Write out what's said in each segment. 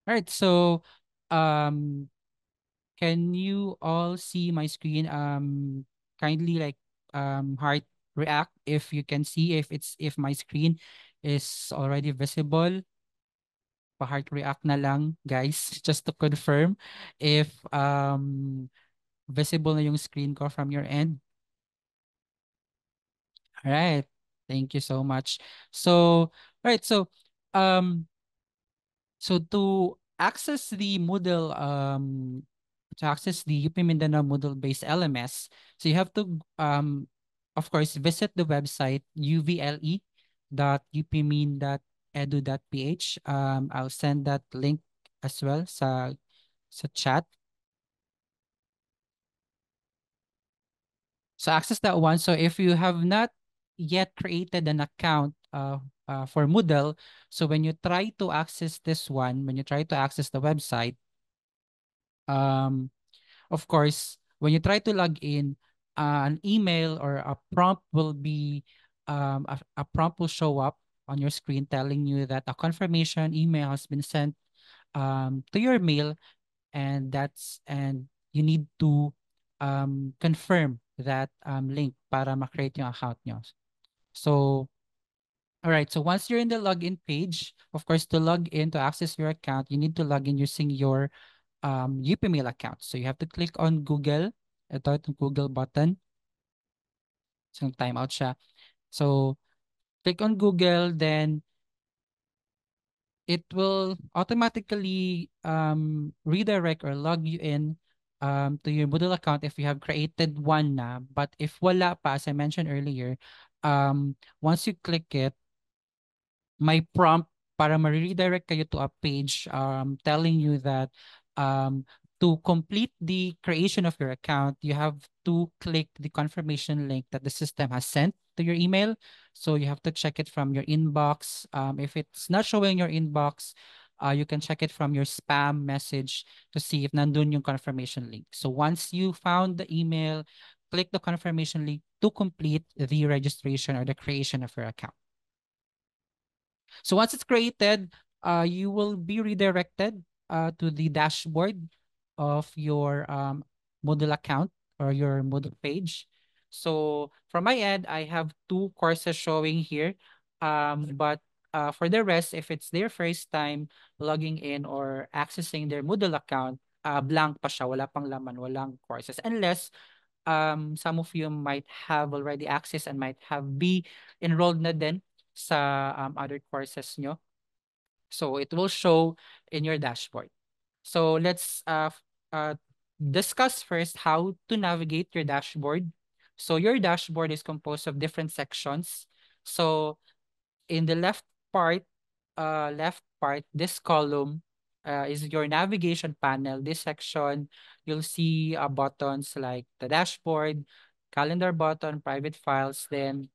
All right, so um can you all see my screen? Kindly like heart react if you can see if my screen is already visible. Pa-heart react na lang, guys, just to confirm if visible na yung screen ko from your end. All right. Thank you so much. So, all right, um so to access the UP Mindanao Moodle-based LMS, so you have to of course visit the website uvle.upmin.edu.ph. I'll send that link as well sa chat. So access that one. So if you have not yet created an account for Moodle, so when you try to access this one, when you try to access the website, um, of course, when you try to log in, an email or a prompt will be a prompt will show up on your screen telling you that a confirmation email has been sent to your mail, and you need to confirm that link para ma-create yung account nyo. So, all right. So once you're in the login page, of course, to log in to access your account, you need to log in using your UPmail account. So you have to click on Google. Ito itong Google button. So timeout siya. So click on Google, then it will automatically redirect or log you in to your Moodle account if you have created one na. But if wala pa, as I mentioned earlier, once you click it, may prompt para ma-redirect kayo to a page telling you that um, to complete the creation of your account, you have to click the confirmation link that the system has sent to your email. So you have to check it from your inbox. If it's not showing your inbox, you can check it from your spam message to see if nandun yung confirmation link. So once you found the email, click the confirmation link to complete the registration or the creation of your account. So once it's created, you will be redirected to the dashboard of your Moodle account or your Moodle page. So from my end, I have two courses showing here. But for the rest, if it's their first time logging in or accessing their Moodle account, blank pa siya, wala pang laman, walang courses. Unless some of you might have already access and might have be enrolled na din sa other courses nyo. So it will show in your dashboard. So let's discuss first how to navigate your dashboard. So your dashboard is composed of different sections. So in the left part, this column is your navigation panel. This section, you'll see buttons like the dashboard, calendar button, private files. Then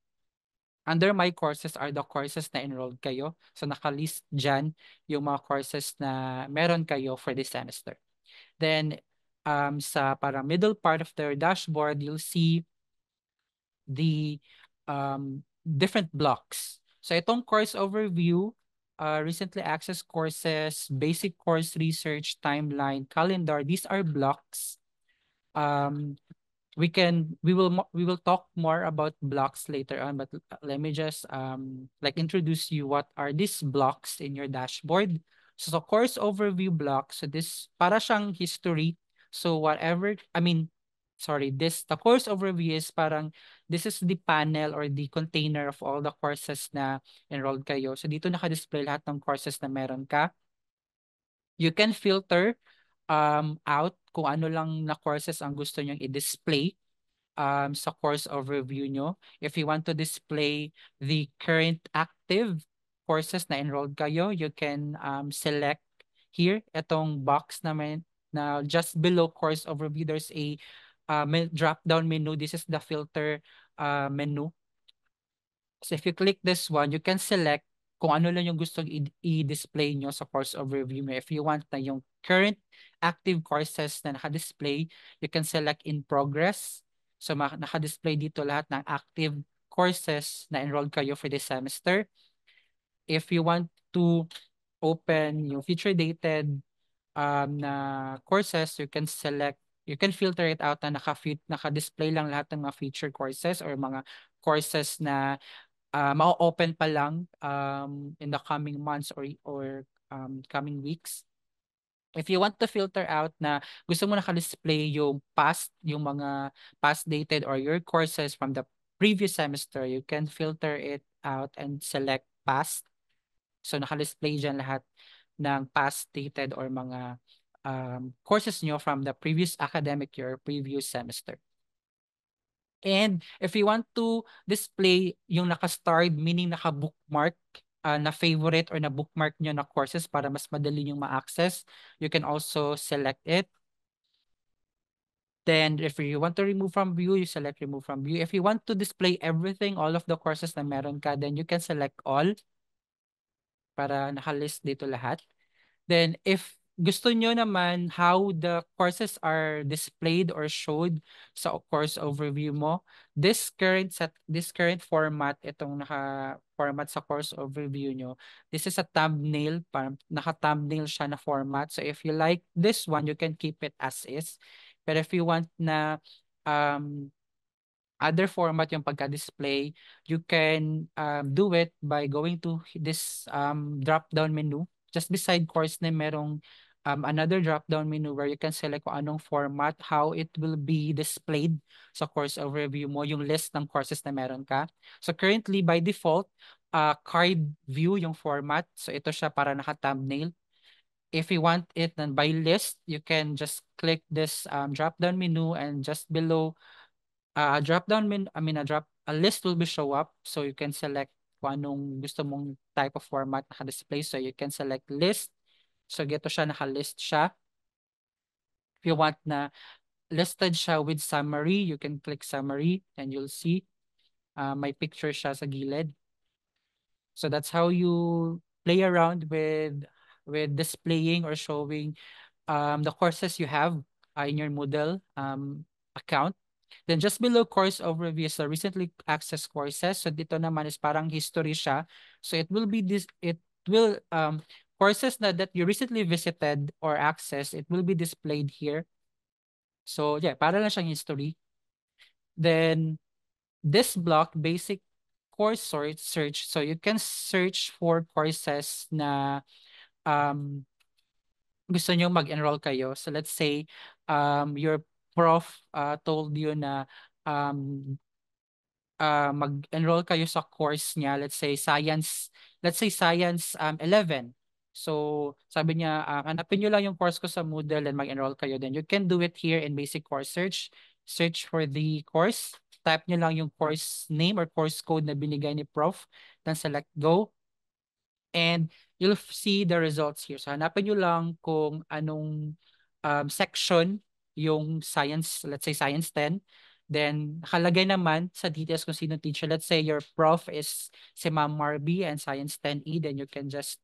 under my courses are the courses na enrolled kayo. So nakalist dyan yung mga courses na meron kayo for this semester. Then sa parang middle part of their dashboard, you'll see the different blocks. So itong course overview, recently accessed courses, basic course research, timeline, calendar, these are blocks. We will talk more about blocks later on, but let me just like introduce you what are these blocks in your dashboard. So the course overview block, so this para siyang history. So whatever, I mean, sorry, this the course overview is parang this is the panel or the container of all the courses na enrolled kayo. So dito naka-display lahat ng courses na meron ka. You can filter out kung ano lang na courses ang gusto nyong i-display sa course overview nyo. If you want to display the current active courses na enrolled kayo, you can select here, itong box naman na just below course overview, there's a drop-down menu. This is the filter menu. So if you click this one, you can select kung ano lang yung gusto i-display nyo sa course overview mo. If you want na yung current active courses na naka-display, you can select in progress. So naka-display dito lahat ng active courses na enrolled kayo for this semester. If you want to open yung future dated na courses, you can filter it out na naka-display lang lahat ng mga featured courses or mga courses na ma-open pa lang in the coming months or coming weeks. If you want to filter out na gusto mo naka-display yung mga past dated or your courses from the previous semester, you can filter it out and select past. So naka-display dyan lahat ng past dated or mga courses nyo from the previous academic year, previous semester. And if you want to display yung naka-starred, meaning naka-bookmark, na favorite or na bookmark nyo na courses para mas madali yung ma-access, you can also select it. Then if you want to remove from view, you select remove from view. If you want to display everything, all of the courses na meron ka, then you can select all para nakalist dito lahat. Then if gusto nyo naman how the courses are displayed or showed sa course overview mo, this current format, itong naka-format sa course overview nyo, this is a thumbnail, parang naka-thumbnail siya na format. So if you like this one, you can keep it as is. But if you want na um, other format yung pagka-display, you can do it by going to this drop-down menu. Just beside course name, merong another drop-down menu where you can select kung anong format, how it will be displayed sa course overview mo, yung list ng courses na meron ka. So currently, by default, card view yung format. So ito siya para naka-thumbnail. If you want it then by list, you can just click this drop-down menu, and just below a drop down min I mean a list will be show up, so you can select kung anong gusto mong type of format naka-display. So you can select list. So gito siya, naka-list siya. If you want na listed siya with summary, you can click summary and you'll see may picture siya sa gilid. So that's how you play around with displaying or showing the courses you have in your Moodle account. Then just below course overview is the recently accessed courses. So dito naman is parang history siya. So it will courses that you recently visited or accessed, it will be displayed here. So yeah, para lang siyang history. Then this block, basic course search. So you can search for courses na um gusto nyo mag-enroll kayo. So let's say your prof told you na um, mag-enroll kayo sa course niya, let's say science 11. So sabi niya, hanapin nyo lang yung course ko sa Moodle and mag-enroll kayo. Then you can do it here in basic course search. Search for the course. Type nyo lang yung course name or course code na binigay ni prof. Then select go. And you'll see the results here. So hanapin nyo lang kung anong section yung science, let's say science 10. Then nakalagay naman sa details kung sino teacher. Let's say your prof is si Ma'am Marby and science 10E, then you can just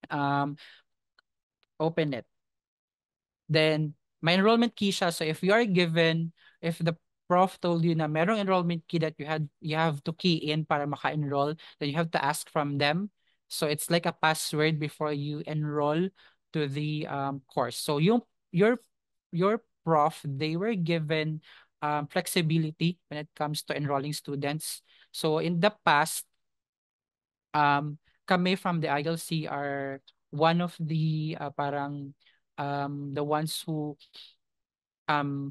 um, open it. Then may enrollment key siya. So if the prof told you na merong enrollment key that you have to key in para maka-enroll, then you have to ask from them. So it's like a password before you enroll to the course. So your prof, they were given flexibility when it comes to enrolling students. So in the past, kami from the ILC are one of the parang the ones who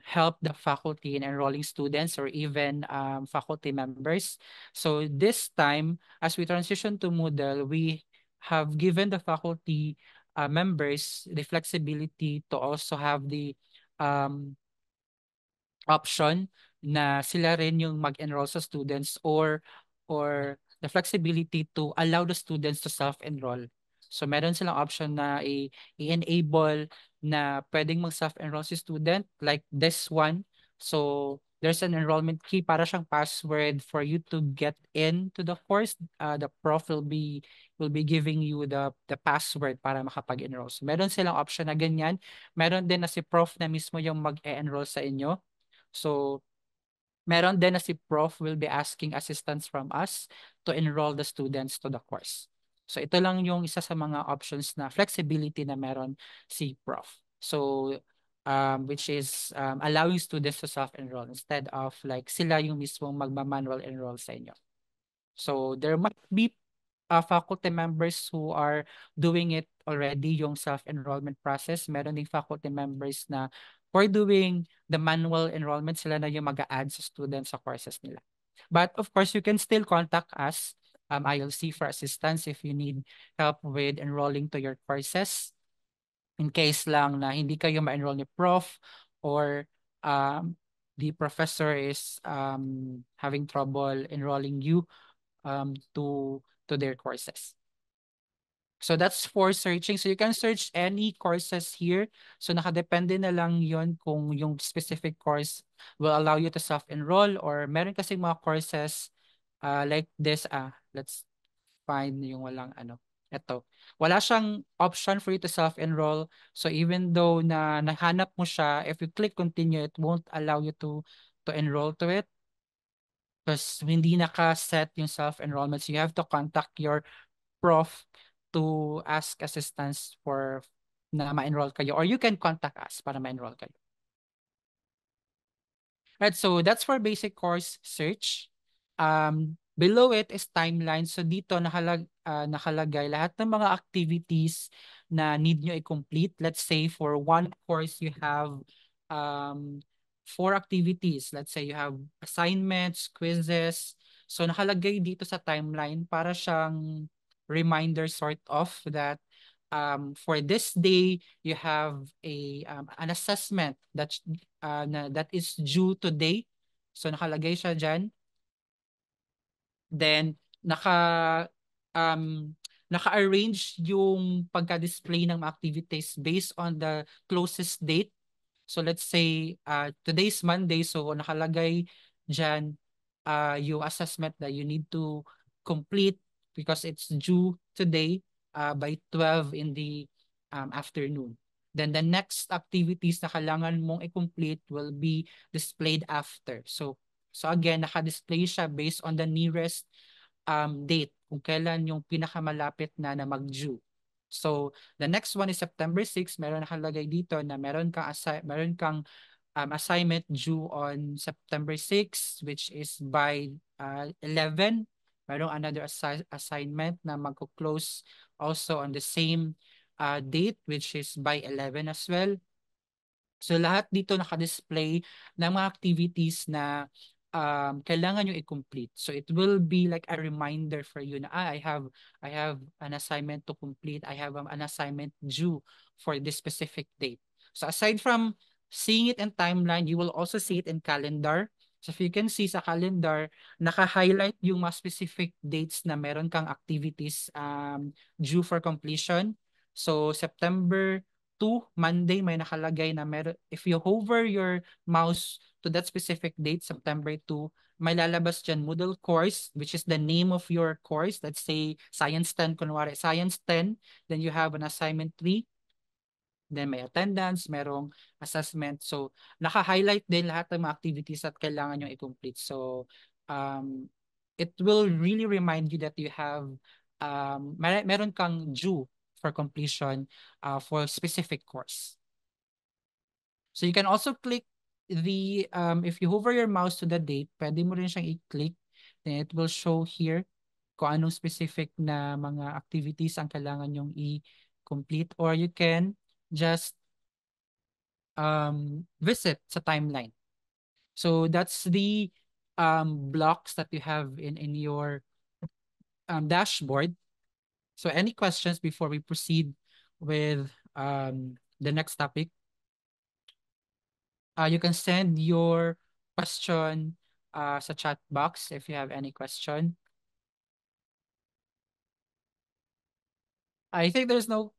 help the faculty in enrolling students or even faculty members. So this time, as we transition to Moodle, we have given the faculty members the flexibility to also have the um, option na sila rin yung mag-enroll sa students or the flexibility to allow the students to self-enroll. So meron silang option na i-enable na pwedeng mag-self-enroll si student like this one. So there's an enrollment key para siyang password for you to get into the course. The prof will be giving you the password para makapag-enroll. So meron silang option na ganyan. Meron din na si prof na mismo yung mag-e-enroll sa inyo. So, meron din na si prof will be asking assistance from us to enroll the students to the course. So ito lang yung isa sa mga options na flexibility na meron si Prof. So which is allowing students to self-enroll instead of like sila yung mismong magma-manual enroll sa inyo. So there might be faculty members who are doing it already, yung self-enrollment process. Meron ding faculty members na for doing the manual enrollment, sila na yung mag-a-add sa students sa courses nila. But of course, you can still contact us, ILC, for assistance if you need help with enrolling to your courses. In case lang na hindi kayo ma-enroll ni prof or um, the professor is having trouble enrolling you to their courses. So that's for searching. So you can search any courses here. So nakadepende na lang yon kung yung specific course will allow you to self-enroll or meron kasi mga courses like this. Let's find yung walang ano. Ito. Wala siyang option for you to self-enroll. So even though na nahanap mo siya, if you click continue, it won't allow you to enroll to it. Because hindi naka-set yung self-enrollment. So you have to contact your prof to ask assistance for na ma-enroll kayo or you can contact us para ma-enroll kayo. Right, so that's for basic course search. Below it is timeline. So dito nakalagay lahat ng mga activities na need nyo i-complete. Let's say for one course you have um, 4 activities. Let's say you have assignments, quizzes. So nakalagay dito sa timeline para siyang reminder sort of that for this day you have an assessment that is due today. So nakalagay siya dyan. Then um, naka-arrange yung pagka-display ng mga activities based on the closest date. So let's say today's Monday, so nakalagay dyan yung assessment that you need to complete because it's due today by 12 in the afternoon. Then the next activities na kailangan mong i-complete will be displayed after. So again, naka-display siya based on the nearest date kung kailan yung pinakamalapit na mag-due. So the next one is September 6. Meron nakalagay dito na meron kang assignment due on September 6, which is by 11. Merong another assignment na magko-close also on the same date, which is by 11 as well. So lahat dito naka-display ng mga activities na kailangan nyo i-complete. So it will be like a reminder for you na I have an assignment to complete. I have an assignment due for this specific date. So aside from seeing it in timeline, you will also see it in calendar. So if you can see sa calendar, naka-highlight yung mga specific dates na meron kang activities due for completion. So September 2, Monday, may nakalagay na meron, if you hover your mouse to that specific date, September 2, may lalabas dyan Moodle course, which is the name of your course. Let's say Science 10, kunwari, Science 10, then you have an assignment 3, then may attendance, merong assessment. So, naka-highlight din lahat ng mga activities at kailangan nyo i-complete. So, it will really remind you that you have, meron kang due for completion for specific course. So you can also click if you hover your mouse to the date, pwede mo rin siyang i-click. Then it will show here kung anong specific na mga activities ang kailangan yung i-complete. Or you can just visit sa timeline. So that's the blocks that you have in your dashboard. So any questions before we proceed with the next topic? You can send your question sa chat box if you have any question. I think there's no.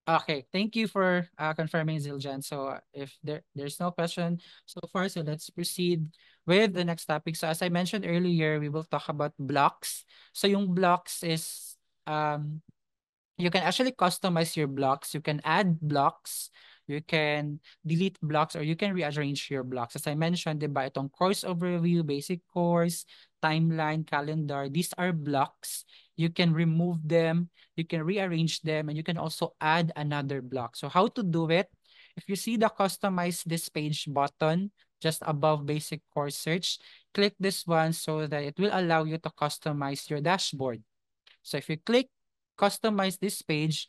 Okay, thank you for confirming, Ziljan. So if there's no question so far, so let's proceed with the next topic. So as I mentioned earlier, we will talk about blocks. So yung blocks is you can actually customize your blocks. You can add blocks, you can delete blocks, or you can rearrange your blocks. As I mentioned, diba, itong course overview, basic course, timeline, calendar, these are blocks. you can remove them, you can rearrange them, and you can also add another block. So how to do it? If you see the customize this page button just above basic course search, click this one so that it will allow you to customize your dashboard. So if you click customize this page,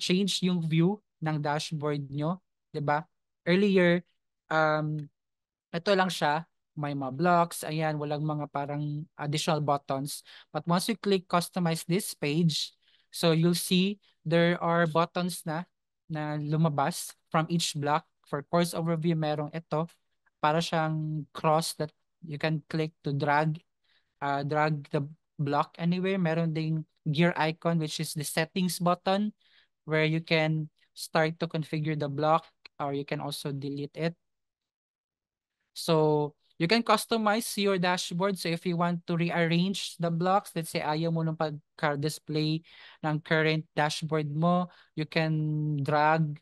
change yung view ng dashboard nyo, 'di ba? Earlier, um, ito lang siya, may mga blocks, ayan, walang mga parang additional buttons. But once you click customize this page, so you'll see there are buttons na lumabas from each block. For course overview, merong ito, para siyang cross that you can click to drag the block anywhere. Meron ding gear icon, which is the settings button, where you can start to configure the block, or you can also delete it. So you can customize your dashboard. So if you want to rearrange the blocks, let's say ayaw mo nung pagka-display ng current dashboard mo, you can drag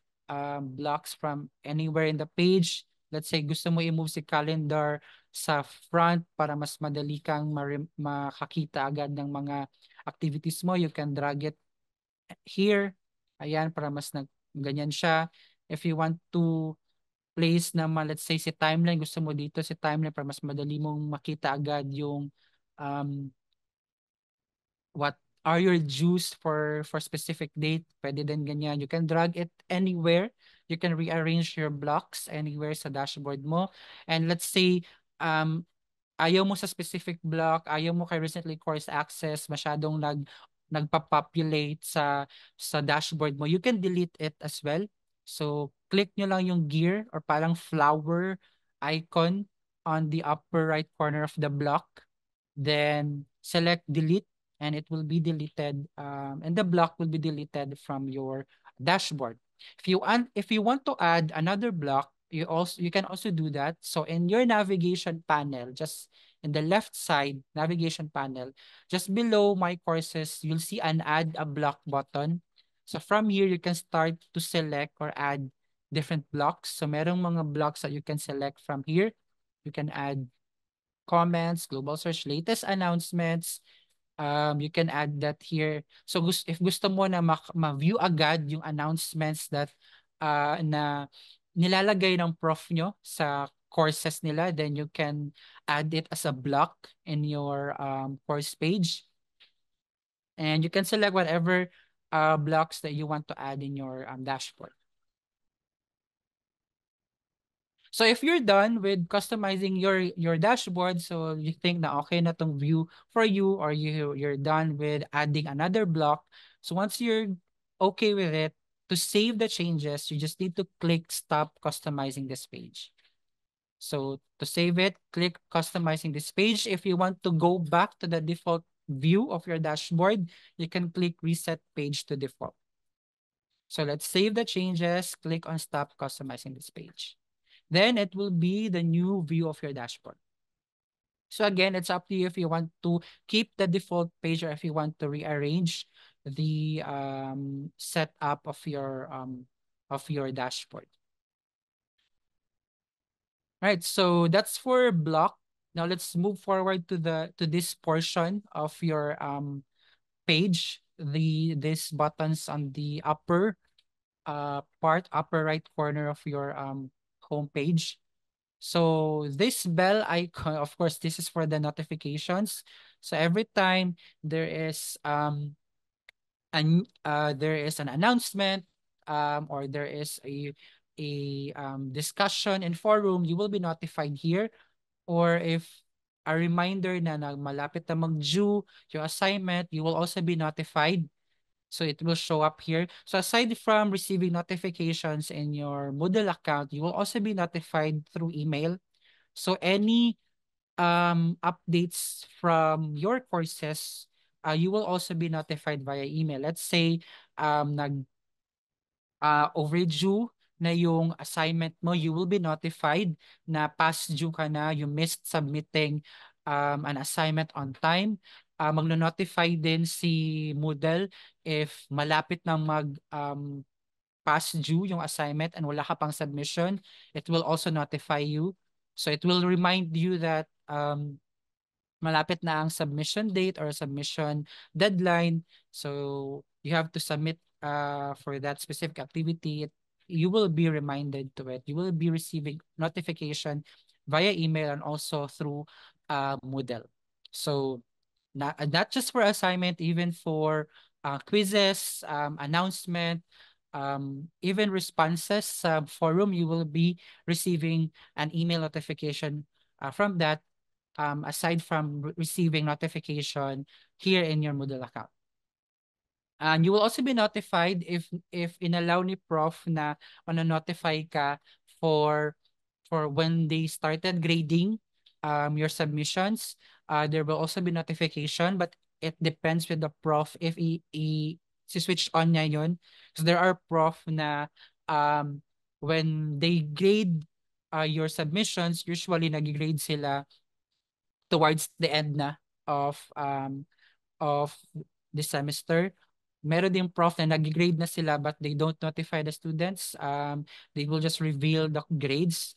blocks from anywhere in the page. Let's say gusto mo i-move si calendar sa front para mas madali kang makakita agad ng mga activities mo. You can drag it here. Ayan, para mas ganyan siya. If you want to place naman, let's say si timeline, gusto mo dito si timeline para mas madali mong makita agad yung um, what are your dues for specific date. Pwede din ganyan. You can drag it anywhere. You can rearrange your blocks anywhere sa dashboard mo. And let's say um, ayaw mo sa specific block, ayaw mo kay recently course access, masyadong nagpa-populate sa dashboard mo, you can delete it as well. So, click nyo lang yung gear or parang flower icon on the upper right corner of the block. Then, select delete and it will be deleted and the block will be deleted from your dashboard. If you want to add another block, you can also do that. So in your navigation panel, just in the left side navigation panel, just below my courses, you'll see an add a block button. So from here, you can start to select or add different blocks. So merong mga blocks that you can select from here. You can add comments, global search, latest announcements. You can add that here. So if gusto mo na ma-view agad yung announcements that na nilalagay ng prof nyo sa courses nila, then you can add it as a block in your course page. And you can select whatever blocks that you want to add in your dashboard. So if you're done with customizing your dashboard, so you think na okay na tong view for you, or you're done with adding another block. So once you're okay with it, to save the changes, you just need to click stop customizing this page. So to save it, click customizing this page. If you want to go back to the default view of your dashboard, you can click reset page to default. So let's save the changes, click on stop customizing this page. Then it will be the new view of your dashboard. So again, it's up to you if you want to keep the default page or if you want to rearrange the setup of your dashboard. Right, so that's for block. Now let's move forward to this portion of your page. These buttons on the upper upper right corner of your home page. So this bell icon, of course, this is for the notifications. So every time there is there is an announcement or there is a discussion in forum, you will be notified here. Or if a reminder na malapit na mag-due your assignment, you will also be notified. So it will show up here. So aside from receiving notifications in your Moodle account, you will also be notified through email. So any updates from your courses, you will also be notified via email. Let's say overdue na yung assignment mo, you will be notified na past due ka na, you missed submitting an assignment on time. Magno-notify din si Moodle if malapit na past due yung assignment and wala ka pang submission, it will also notify you. So it will remind you that malapit na ang submission date or submission deadline. So you have to submit for that specific activity. You will be reminded to it. You will be receiving notification via email and also through Moodle. So not just for assignment, even for quizzes, announcement, even responses sa forum, you will be receiving an email notification from that, aside from receiving notification here in your Moodle account. And you will also be notified if inallow ni prof na notify ka for when they started grading your submissions. There will also be notification, but it depends with the prof if switch on niya yun. So there are prof na when they grade your submissions, usually nag-grade sila towards the end na of the semester. Meron din prof na nag-grade na sila but they don't notify the students. They will just reveal the grades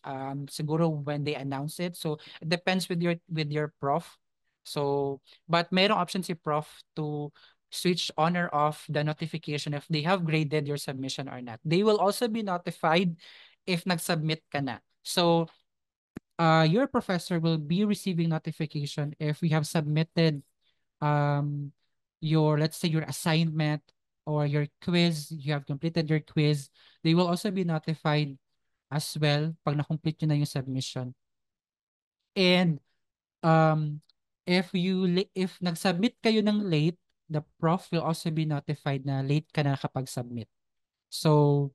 siguro when they announce it. So it depends with your prof. So but merong option si prof to switch on or off the notification if they have graded your submission or not. They will also be notified if nag-submit ka na. So your professor will be receiving notification if we have submitted um your, let's say, your assignment or your quiz, you have completed your quiz. They will also be notified as well pag na-complete nyo na yung submission. And um if nag-submit kayo ng late, the prof will also be notified na late ka na kapag submit. So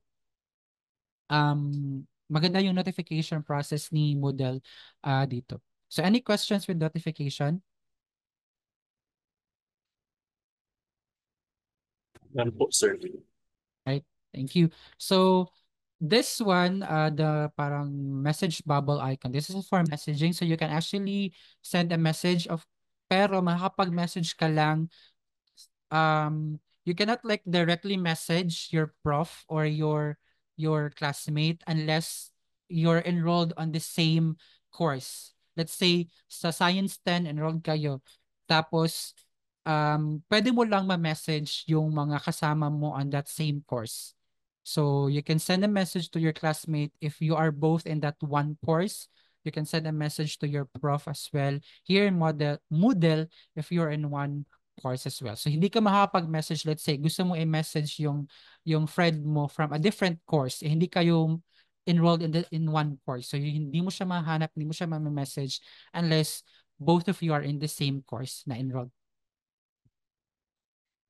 maganda yung notification process ni Moodle dito. So any questions with notification? Yan po, sir. Right. Thank you. So this one, the parang message bubble icon, this is for messaging. So you can actually send a message pero makakapag-message ka lang, you cannot like directly message your prof or your classmate unless you're enrolled on the same course. Let's say sa Science 10 enrolled kayo. Tapos pwede mo lang ma-message yung mga kasama mo on that same course. So you can send a message to your classmate if you are both in that one course. You can send a message to your prof as well. Here in Moodle, if you're in one course as well. So hindi ka makakapag-message, let's say, gusto mo i-message yung friend mo from a different course, hindi kayo enrolled in one course. So hindi mo siya mahanap, hindi mo siya ma-message unless both of you are in the same course na enrolled.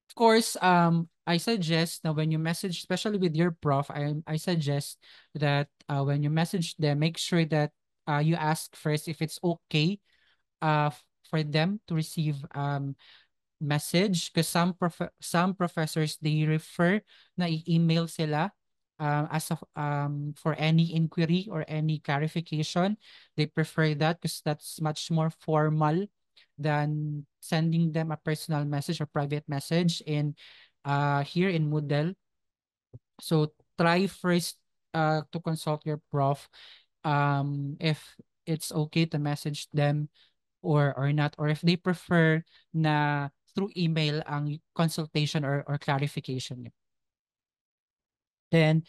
Of course, I suggest that when you message, especially with your prof, I suggest that when you message them, make sure that you ask first if it's okay for them to receive message, because some professors, they refer na i-email sila as of for any inquiry or any clarification. They prefer that because that's much more formal than sending them a personal message or private message in here in Moodle. So try first to consult your prof if it's okay to message them or not, or if they prefer na through email ang consultation or clarification niyo. Then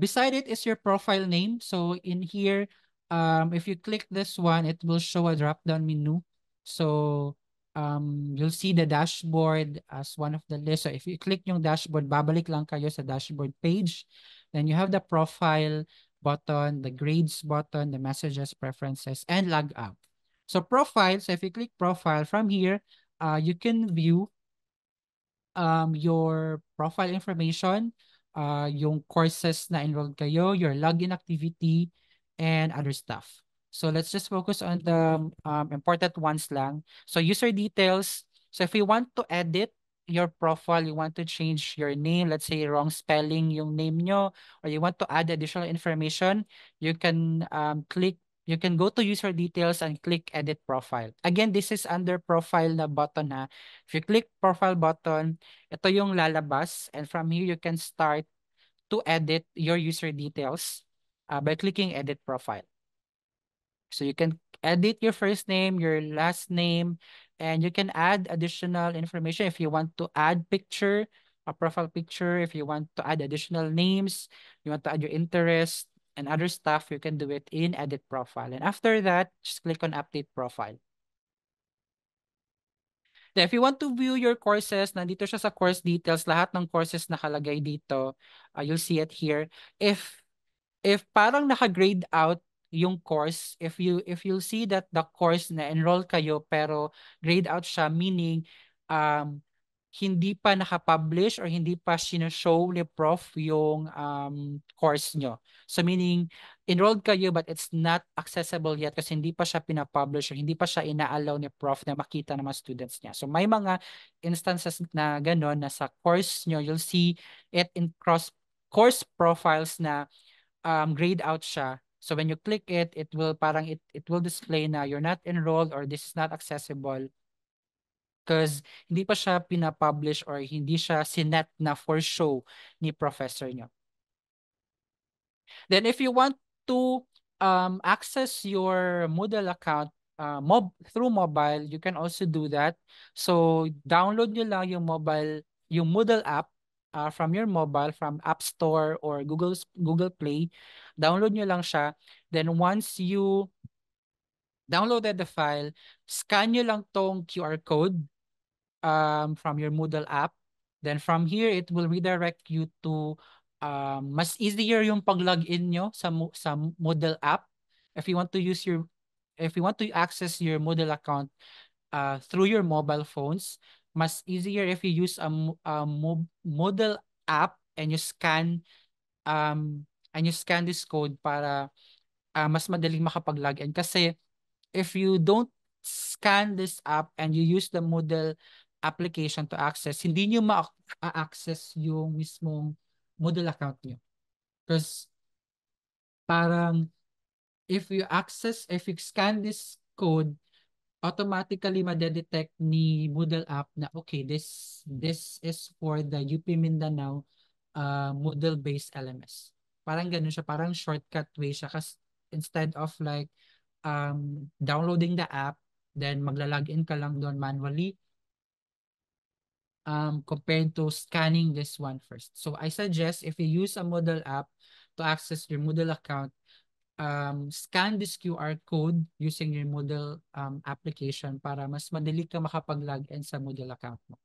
beside it is your profile name. So in here, if you click this one, it will show a drop-down menu. So you'll see the dashboard as one of the list. So if you click yung dashboard, babalik lang kayo sa dashboard page. Then you have the profile button, the grades button, the messages, preferences, and log out. So profile, so if you click profile from here, you can view your profile information, yung courses na enrolled kayo, your login activity, and other stuff. So let's just focus on the important ones lang. So user details. So if you want to edit your profile, you want to change your name, let's say wrong spelling yung name nyo, or you want to add additional information, you can you can go to user details and click edit profile. Again, this is under profile na button ha. If you click profile button, ito yung lalabas, and from here you can start to edit your user details by clicking edit profile. So you can edit your first name, your last name, and you can add additional information if you want to add picture, a profile picture, if you want to add additional names, you want to add your interest and other stuff, you can do it in edit profile. And after that, just click on update profile. Then if you want to view your courses, nandito siya sa course details, lahat ng courses nakalagay dito. You'll see it here. If parang naka-grade out yung course, if you'll see that the course na enroll kayo pero grade out siya, meaning um hindi pa naka-publish or hindi pa sino-show ni prof yung course nyo. So meaning enrolled kayo but it's not accessible yet kasi hindi pa siya pina-publish or hindi pa siya ina-allow ni prof na makita ng mga students niya. So may mga instances na gano'n na sa course nyo, you'll see it in course profiles na grayed out siya. So when you click it, it will parang it will display na you're not enrolled or this is not accessible because hindi pa siya pina-publish or hindi siya sinet na for show ni professor nyo. Then if you want to access your Moodle account through mobile, you can also do that. So download nyo lang yung Moodle app from your mobile, from App Store or Google Play. Download nyo lang siya. Then once you downloaded the file, scan nyo lang tong QR code from your Moodle app. Then from here, it will redirect you to mas easier yung pag-login nyo sa Moodle app. If you want to use your if you want to access your Moodle account through your mobile phones, mas easier if you use Moodle app and you scan this code para mas madaling makapag-login kasi if you don't scan this app and you use the Moodle application to access, hindi nyo ma-access yung mismong Moodle account nyo. Because parang if you scan this code, automatically madedetect ni Moodle app na okay, this is for the UP Mindanao Moodle-based LMS. Parang ganun siya, parang shortcut way siya kasi instead of like downloading the app, then magla-login ka lang doon manually compared to scanning this one first. So I suggest if you use a Moodle app to access your Moodle account, scan this QR code using your Moodle application para mas madali ka makapag-login sa Moodle account mo.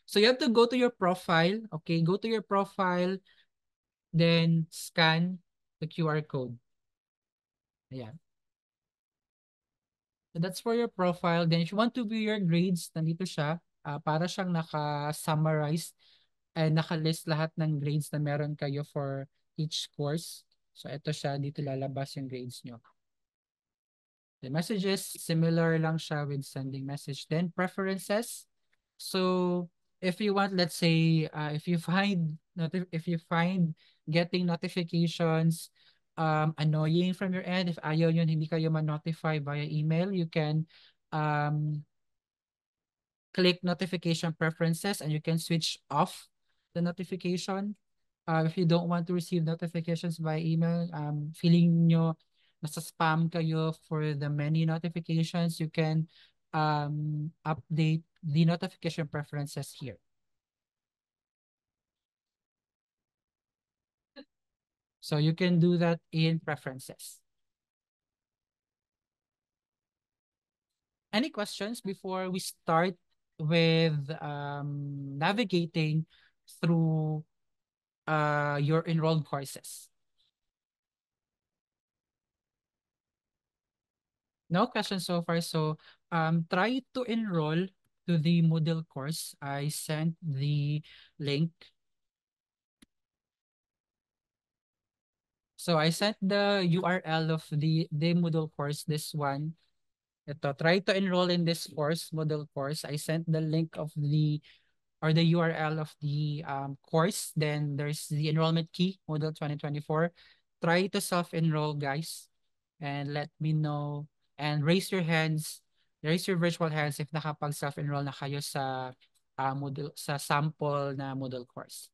So you have to go to your profile. Okay, go to your profile, then scan the QR code. Ayan. So that's for your profile. Then if you want to view your grades, nandito siya. Para siyang naka-summarize and naka-list lahat ng grades na meron kayo for each course. So ito siya, dito lalabas yung grades nyo. The messages, similar lang siya with sending message. Then preferences. So if you want, let's say, if you find getting notifications annoying from your end, if ayaw yun, hindi kayo ma-notify via email, you can um, click notification preferences and you can switch off the notification. If you don't want to receive notifications by email, feeling nyo nasa spam kayo for the many notifications, you can update the notification preferences here. So you can do that in preferences. Any questions before we start with navigating through your enrolled courses? No questions so far. So try to enroll to the Moodle course. I sent the link. So I sent the URL of the Moodle course, this one. Ito, try to enroll in this course, Moodle course. I sent the link of the URL of the course. Then there's the enrollment key, Moodle 2024. Try to self-enroll, guys, and let me know. And raise your hands, raise your virtual hands if nakapag self-enroll na kayo sa Moodle, sa sample na Moodle course.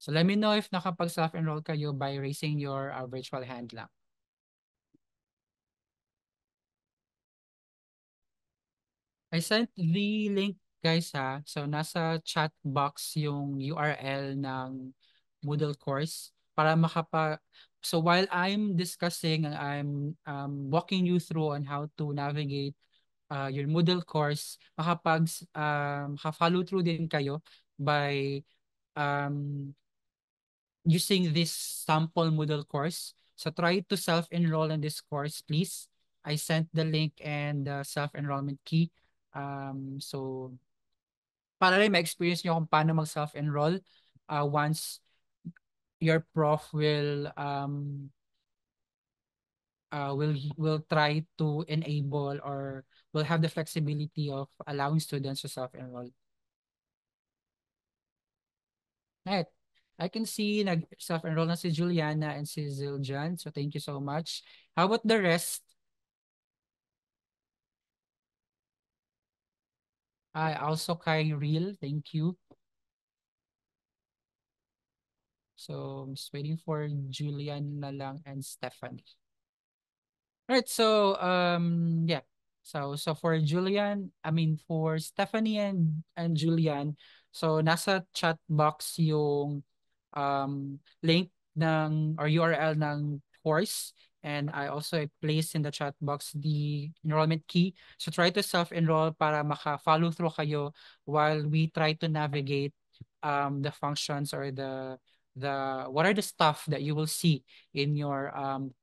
So let me know if nakapag self-enroll kayo by raising your virtual hand lang. I sent the link guys ha. So nasa chat box yung URL ng Moodle course para so while I'm discussing and I'm walking you through on how to navigate your Moodle course, maka-follow through din kayo by um, using this sample Moodle course. So try to self-enroll in this course, please. I sent the link and the self-enrollment key. So para rin ma-experience nyo kung paano mag-self-enroll once your prof will try to enable or will have the flexibility of allowing students to self-enroll. Right. I can see nag self-enroll na si Juliana and si Zildjian. So thank you so much. How about the rest? I also Kai Real. Thank you. So I'm just waiting for Julian na lang and Stephanie. Right, so yeah. So for Julian, I mean for Stephanie and Julian, so nasa chat box yung link ng or URL ng course, and I also placed in the chat box the enrollment key. So try to self-enroll para maka-follow through kayo while we try to navigate the functions or the what are the stuff that you will see in your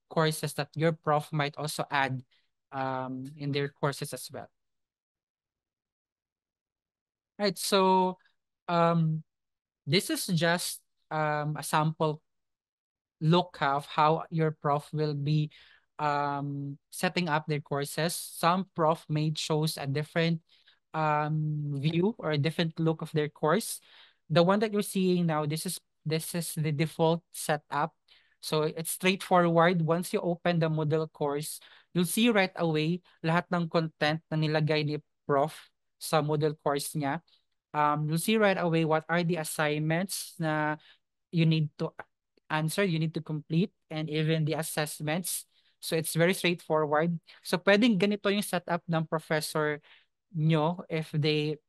courses that your prof might also add in their courses as well. Right, so um, this is just a sample look of how your prof will be setting up their courses. Some prof may choose a different view or a different look of their course. The one that you're seeing now, this is the default setup. So it's straightforward. Once you open the Moodle course, you'll see right away lahat ng content na nilagay ni prof sa Moodle course niya. You'll see right away what are the assignments na you need to answer, you need to complete, and even the assessments. So it's very straightforward. So pwedeng ganito yung setup ng professor nyo if they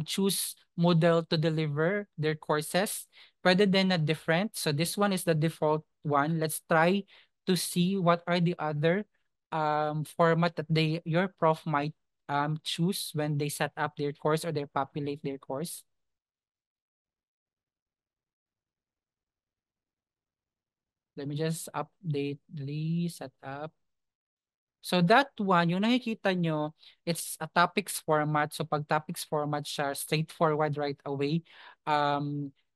choose Moodle to deliver their courses. Pwede din na different. So this one is the default one. Let's try to see what are the other format that your prof might choose when they set up their course or they populate their course. Let me just update the setup. So that one, yung nakikita nyo, it's a topics format. So pag topics format siya, straightforward right away.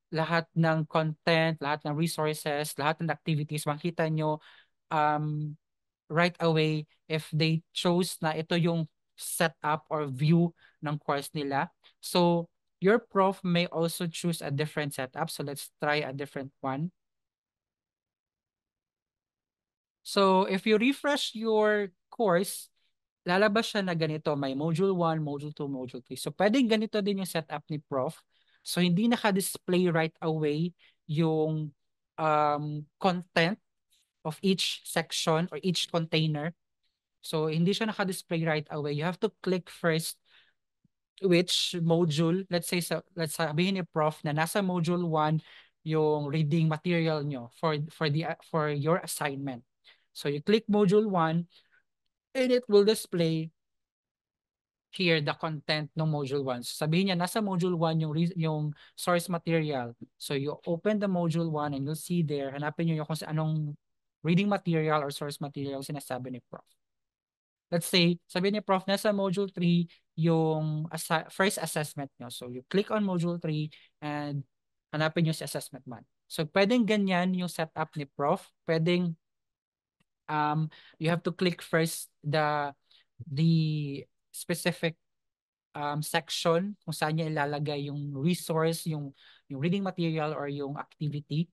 Lahat ng content, lahat ng resources, lahat ng activities, makita nyo um, right away if they chose na ito yung setup or view ng course nila. So your prof may also choose a different setup. So let's try a different one. So if you refresh your course, lalabas siya na ganito. May module 1, module 2, module 3. So pwedeng ganito din yung setup ni prof. So hindi naka-display right away yung content of each section or each container. So hindi siya naka-display right away. You have to click first which module. Let's sabihin ni prof na nasa module 1 yung reading material nyo for your assignment. So you click module 1 and it will display here the content ng module 1. So sabihin niya nasa module 1 yung source material. So you open the module 1 and you'll see there, hanapin niyo yung kung sa anong reading material or source material sinasabi ni prof. Let's say, sabihin ni prof nasa module 3 yung first assessment niyo. So you click on module 3 and hanapin niyo si assessment 1. So pwedeng ganyan yung setup ni prof. Pwedeng you have to click first the specific section kung saan niya ilalagay yung resource, yung reading material or yung activity.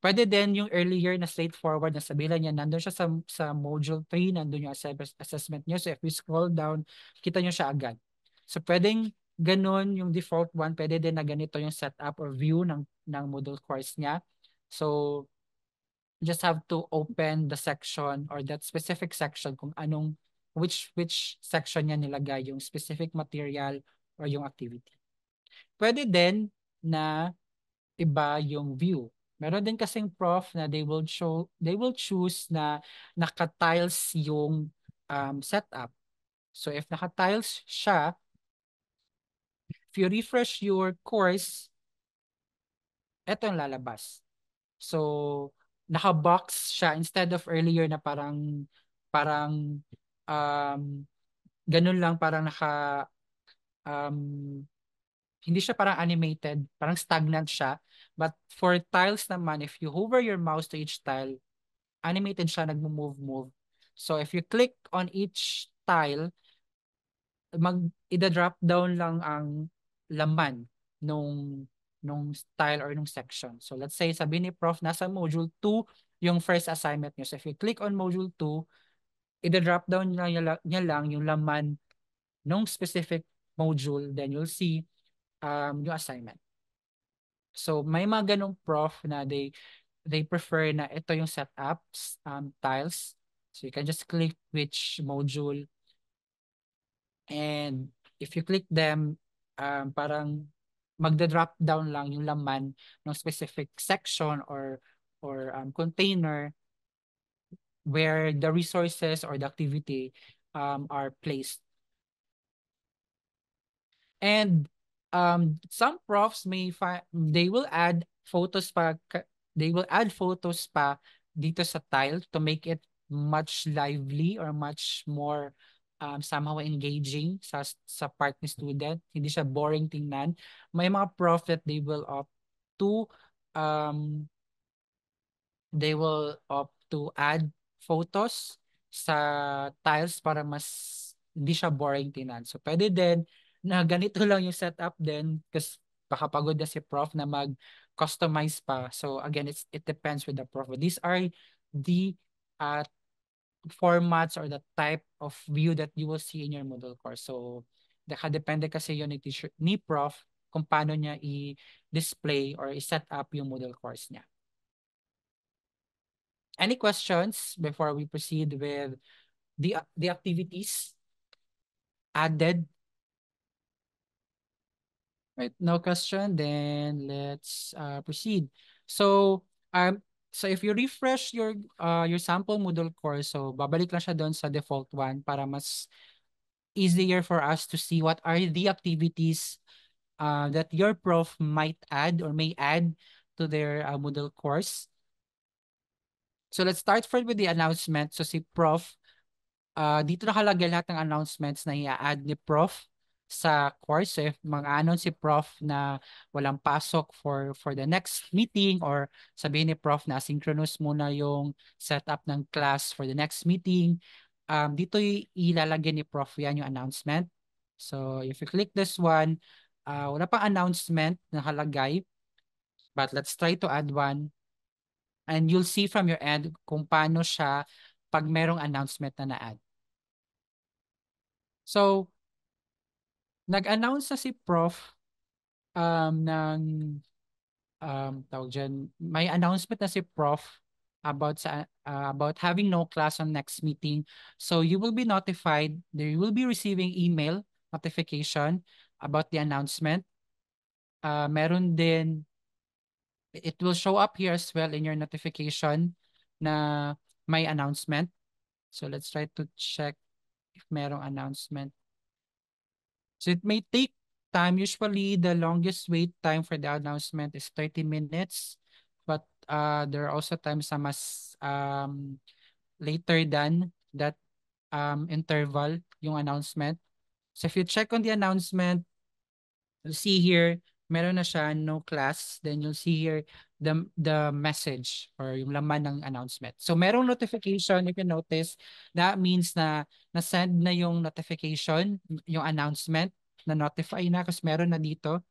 Pwede din yung earlier na straightforward na sabihin niya, nandun siya sa module 3, nandun yung assessment niya. So if we scroll down, kita niyo siya agad. So pwedeng ganun yung default one, pwede din na ganito yung setup or view ng Moodle course niya. So, just have to open the section or that specific section kung which section niya nilagay yung specific material or yung activity. Pwede din na iba yung view. Meron din kasing prof na they will choose na naka-tiles yung setup. So if naka-tiles siya, if you refresh your course, eto yung lalabas. So naka-box siya instead of earlier na parang um, ganun lang, parang um, hindi siya parang animated, parang stagnant siya. But for tiles naman, if you hover your mouse to each tile, animated siya, nagmo-move. So if you click on each tile, ida-drop down lang ang laman nung style or nung section. So let's say sabi ni Prof nasa module 2 yung first assignment niyo. So if you click on module 2, ida-drop down niya lang yung laman nung specific module, then you'll see yung assignment. So may mga ganong prof na they prefer na ito yung setups tiles. So you can just click which module, and if you click them, parang magda-drop down lang yung laman ng specific section or container where the resources or the activity are placed. And some profs they will add photos pa they will add photos pa dito sa tile to make it much lively or much more somehow engaging sa part ni student. Hindi siya boring tingnan. May mga prof that to um they will opt to add photos sa tiles para mas hindi siya boring tingnan. So pwede din na ganito lang yung setup din kasi baka pagod na si prof na mag-customize pa. So again, it depends with the prof. These are the uh, formats or the type of view that you will see in your Moodle course. So depende kasi yun ni teacher, ni prof kung paano niya i-display or i-set up yung Moodle course niya. Any questions before we proceed with the activities added? Right, no question. Then let's proceed. So so if you refresh your sample Moodle course, so babalik lang siya doon sa default one para mas easier for us to see what are the activities that your prof might add or may add to their Moodle course. So let's start first with the announcement. So si Prof dito nakalagay lahat ng announcements na i-add ni Prof sa course. So if mag-announce si Prof na walang pasok for the next meeting or sabihin ni Prof na asynchronous muna yung setup ng class for the next meeting, dito ilalagay ni Prof yan yung announcement. So if you click this one, wala pang announcement na nakalagay, but let's try to add one. And you'll see from your end kung paano siya pag merong announcement na na-add. So, nag-announce na si Prof ng tawag dyan, may announcement na si Prof about having no class on next meeting. So you will be notified, you will be receiving email notification about the announcement. Meron din, it will show up here as well in your notification na may announcement. So let's try to check if merong announcement. So it may take time. Usually, the longest wait time for the announcement is 30 minutes. But there are also times na mas later than that interval yung announcement. So if you check on the announcement, you'll see here, meron na siya, no class. Then you'll see here the message or yung laman ng announcement. So merong notification, if you notice, that means na na-send na yung notification, yung announcement, na-notify na kasi meron na dito,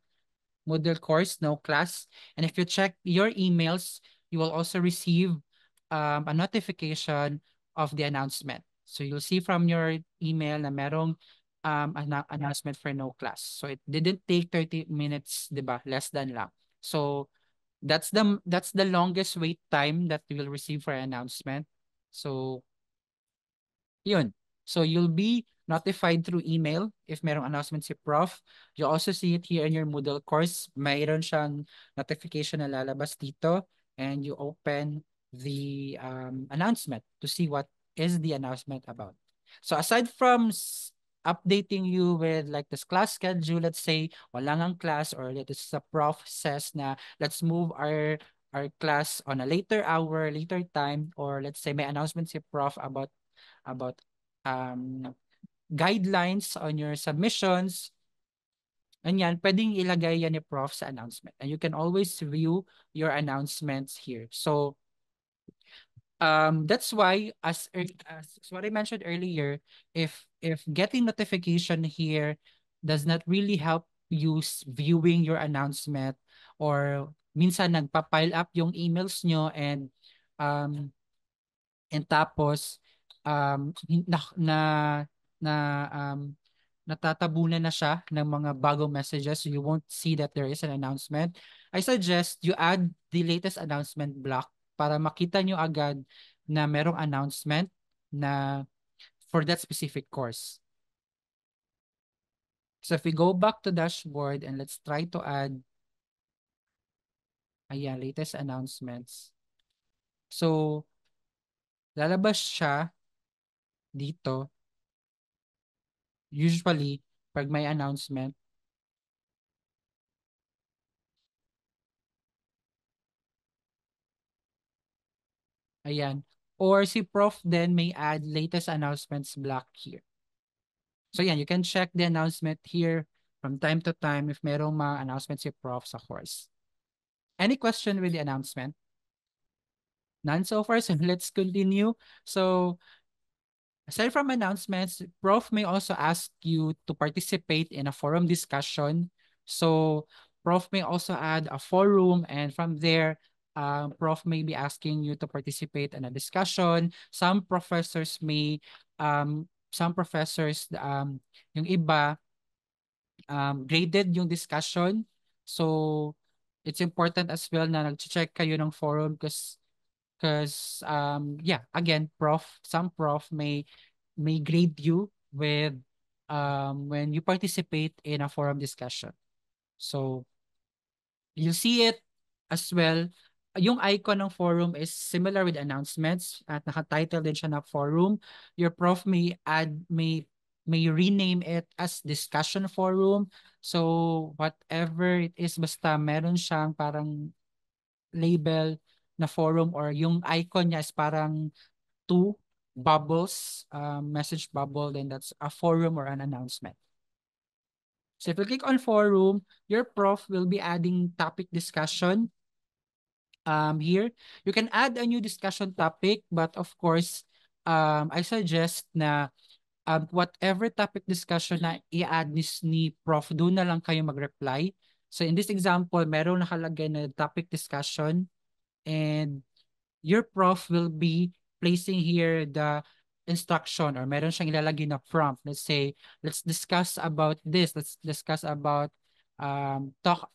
Moodle course, no class. And if you check your emails, you will also receive a notification of the announcement. So you'll see from your email na merong announcement for no class. So it didn't take 30 minutes, 'di ba? Less than lang. So that's the longest wait time that you will receive for an announcement. So yun. So you'll be notified through email if merong announcement si Prof. You also see it here in your Moodle course. Mayroon siyang notification na lalabas dito and you open the announcement to see what is the announcement about. So aside from updating you with like this class schedule, let's say wala ngang class or let us the prof says na let's move our class on a later hour, later time, or let's say may announcement si prof about guidelines on your submissions. Ganyan, pwedeng ilagay yan ni Prof sa announcement. And you can always view your announcements here. So, that's why as what I mentioned earlier, if getting notification here does not really help you viewing your announcement or minsan nagpa-pile up yung emails nyo and tapos na na na natatabunan na siya ng mga bagong messages. You won't see that there is an announcement. I suggest you add the latest announcement block para makita nyo agad na merong announcement na for that specific course. So if we go back to dashboard and let's try to add, ayan, latest announcements. So, lalabas siya dito. Usually, pag may announcement, ayan. Or si Prof then may add latest announcements block here. So yan, you can check the announcement here from time to time if merong mga announcements si Prof sa course. Any question with the announcement? None so far, so let's continue. So aside from announcements, Prof may also ask you to participate in a forum discussion. So Prof may also add a forum and from there, Prof may be asking you to participate in a discussion. Some professors, yung iba, graded yung discussion. So it's important as well na nag-check kayo ng forum because yeah, again, some prof may grade you with when you participate in a forum discussion. So you see it as well. Yung icon ng forum is similar with announcements at naka-title din siya na forum. Your prof may rename it as discussion forum. So whatever it is, basta meron siyang parang label na forum or yung icon niya is parang two bubbles, message bubble, then that's a forum or an announcement. So if you click on forum, your prof will be adding topic discussion here. You can add a new discussion topic, but of course, I suggest na whatever topic discussion na i-add ni prof, doon na lang kayo mag-reply. So in this example, meron nakalagay na topic discussion and your prof will be placing here the instruction or meron siyang ilalagay na prompt. Let's say, let's discuss about this. Let's discuss about talk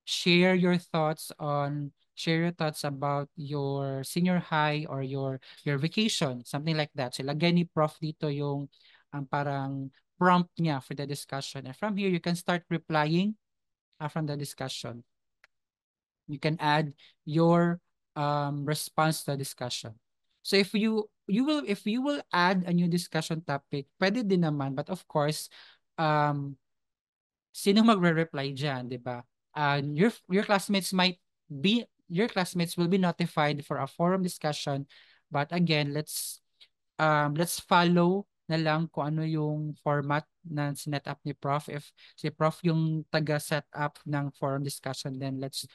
share your thoughts about your senior high or your vacation, something like that. So lagay ni prof dito yung parang prompt niya for the discussion. And from here, you can start replying from the discussion. You can add your response to the discussion. So if you will add a new discussion topic, pwede din naman, but of course, um, sino magre-reply diyan, 'di ba? Your classmates your classmates will be notified for a forum discussion, but again, let's follow na lang kung ano yung format na sinet up ni Prof. If si Prof yung taga-set up ng forum discussion, then let's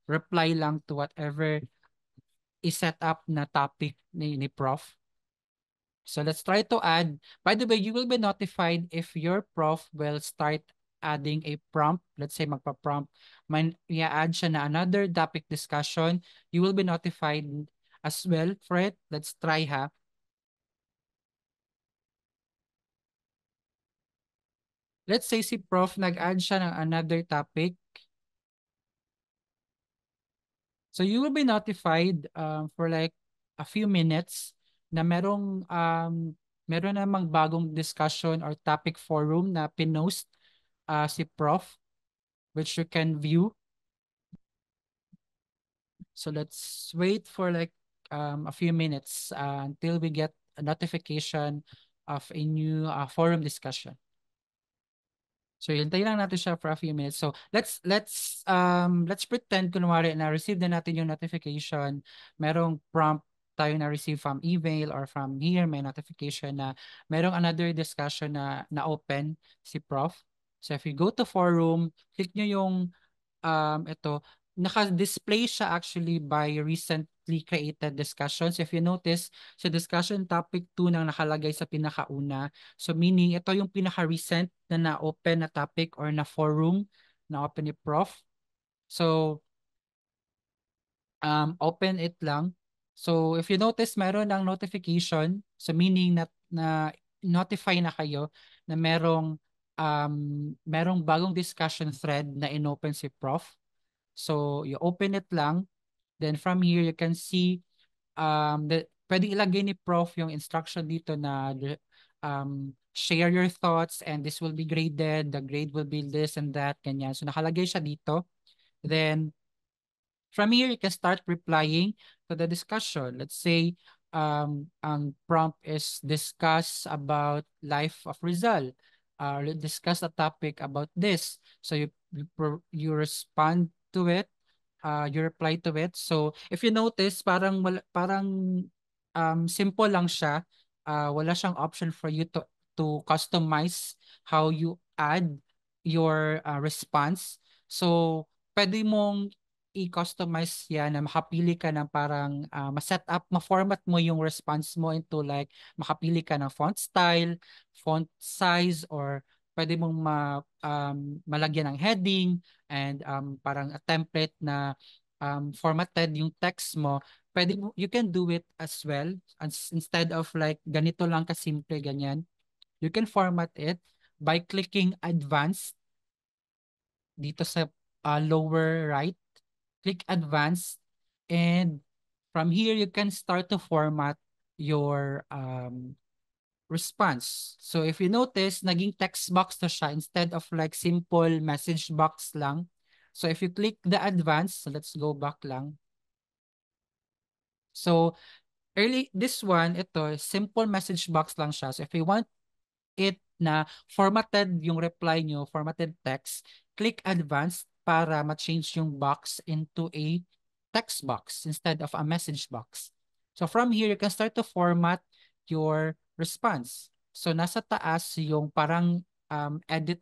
reply lang to whatever is set up na topic ni Prof. So let's try to add. By the way, you will be notified if your prof will start adding a prompt. Let's say magpa-prompt. I-add siya na another topic discussion. You will be notified as well for it. Let's try ha. let's say si Prof nag-add siya ng another topic. So you will be notified for like a few minutes na meron namang bagong discussion or topic forum na pinost si Prof, which you can view. So let's wait for like a few minutes until we get a notification of a new forum discussion. So hintayin lang natin siya for a few minutes. So let's pretend kunwari na receive na natin yung notification. Merong prompt tayo na receive from email or from here may notification na merong another discussion na open si Prof. So if you go to forum, click nyo yung ito, naka-display siya actually by recently created discussions. If you notice, sa discussion topic 2 nang nakalagay sa pinakauna. So meaning, ito yung pinaka-recent na na-open na topic or na forum na open ni Prof. So, open it lang. So, if you notice, meron ng notification. So, meaning na notify na kayo na merong bagong discussion thread na inopen si Prof. So, you open it lang. Then from here, you can see pwede ilagay ni Prof yung instruction dito na share your thoughts and this will be graded. The grade will be this and that, ganyan. So, nakalagay siya dito. Then, from here, you can start replying to the discussion. Let's say ang prompt is discuss about life of Rizal. Discuss a topic about this. So you respond to it, you reply to it. So if you notice, parang simple lang siya. Wala siyang option for you to customize how you add your response. So pwede mong i-customize yan na makapili ka ng parang ma-set up, ma-format mo yung response mo into like makapili ka ng font style, font size, or pwede mong malagyan ng heading and parang a template na formatted yung text mo. You can do it as well instead of like ganito lang kasimple ganyan. You can format it by clicking advanced dito sa lower right, click advanced, and from here you can start to format your response. So if you notice, naging text box na siya instead of like simple message box lang. So if you click the advanced, so let's go back lang. So this one, ito, simple message box lang siya. So if you want it na formatted yung reply nyo, formatted text, click advanced para ma-change yung box into a text box instead of a message box. So from here, you can start to format your response. So nasa taas yung parang edit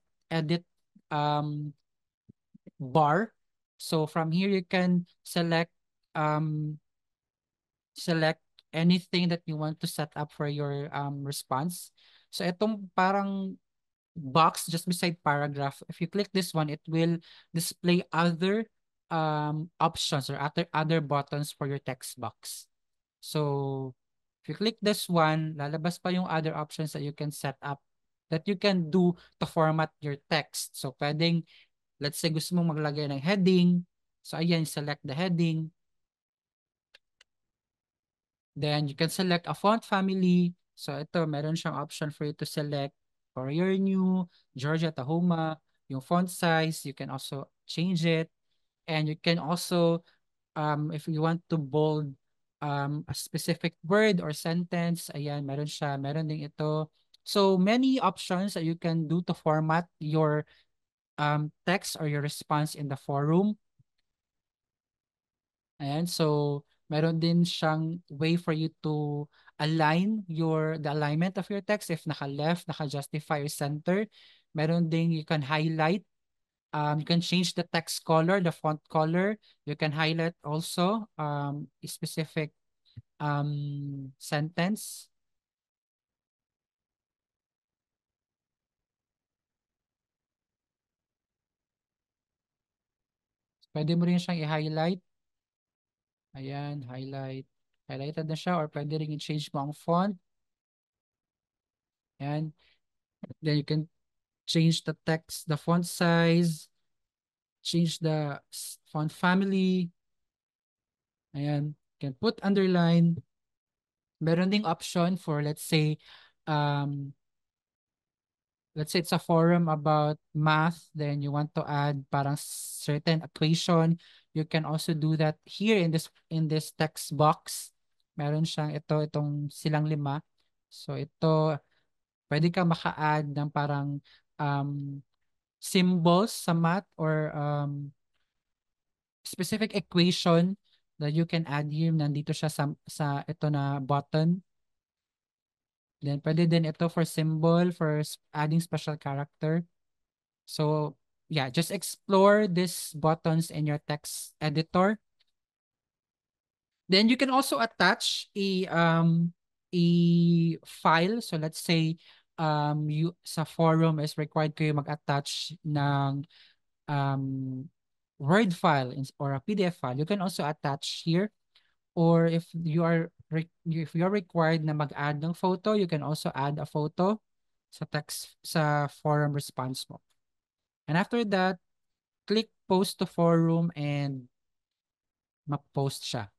um, bar. So from here, you can um, select anything that you want to set up for your response. So itong parang box just beside paragraph, if you click this one, it will display other options or other buttons for your text box. So if you click this one, lalabas pa yung other options that you can set up that you can do to format your text. So pwedeng, let's say gusto mong maglagay ng heading. So ayan, select the heading. Then you can select a font family. So ito, meron siyang option for you to select for your new Georgia Tahoma, yung font size, you can also change it. And you can also, if you want to bold a specific word or sentence, ayan, meron siya. Meron din ito. So many options that you can do to format your text or your response in the forum. Ayan, so meron din siyang way for you to align the alignment of your text if naka-left, naka-justify or center. Meron din you can highlight, you can change the text color, the font color. You can highlight also a specific sentence. Pwede mo rin siyang i-highlight. Ayan, highlight. Highlighted na siya or pwede rin i-change mo ang font. Ayan. Then you can change the text, the font size, change the font family. Ayan. Can put underline. Meron ding option for um, let's say it's a forum about math, then you want to add parang certain equation. You can also do that here in this text box. Meron siyang itong silang lima. So ito, pwede ka maka-add ng parang um, symbols sa math or specific equation that you can add here. Nandito siya sa ito na button. Then pwede din ito for symbol, for adding special character. So yeah, just explore these buttons in your text editor. Then you can also attach a file. So let's say you sa forum is required kayo mag-attach ng um Word file or a PDF file. You can also attach here, or if you are if you're required na mag-add ng photo, you can also add a photo sa text sa forum response mo. And after that, click post to forum and ma-post siya.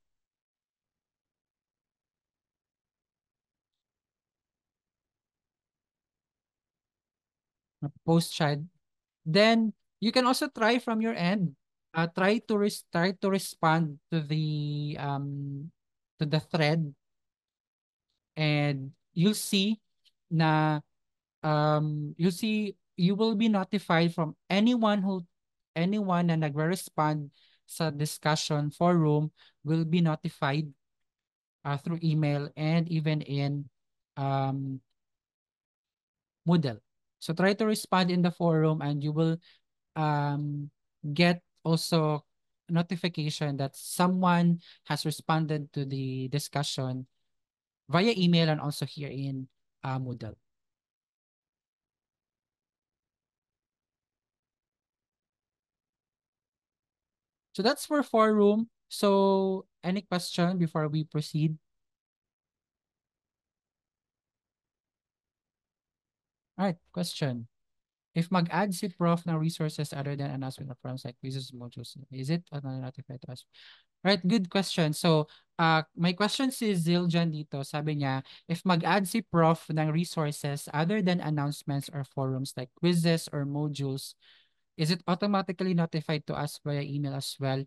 Ma-post siya. Then you can also try from your end. Try to respond to the thread, and na you will be notified from anyone na nagre-respond sa discussion forum will be notified through email and even in um, Moodle. So try to respond in the forum and you will um, get also notification that someone has responded to the discussion via email and also here in Moodle. So that's for forum. So any question before we proceed? All right, question. If mag-add si prof ng resources other than announcement of forums like quizzes, modules, is it notified to us? Right, good question. So, my question si Zildjian dito, sabi niya, if mag-add si prof ng resources other than announcements or forums like quizzes or modules, is it automatically notified to us via email as well?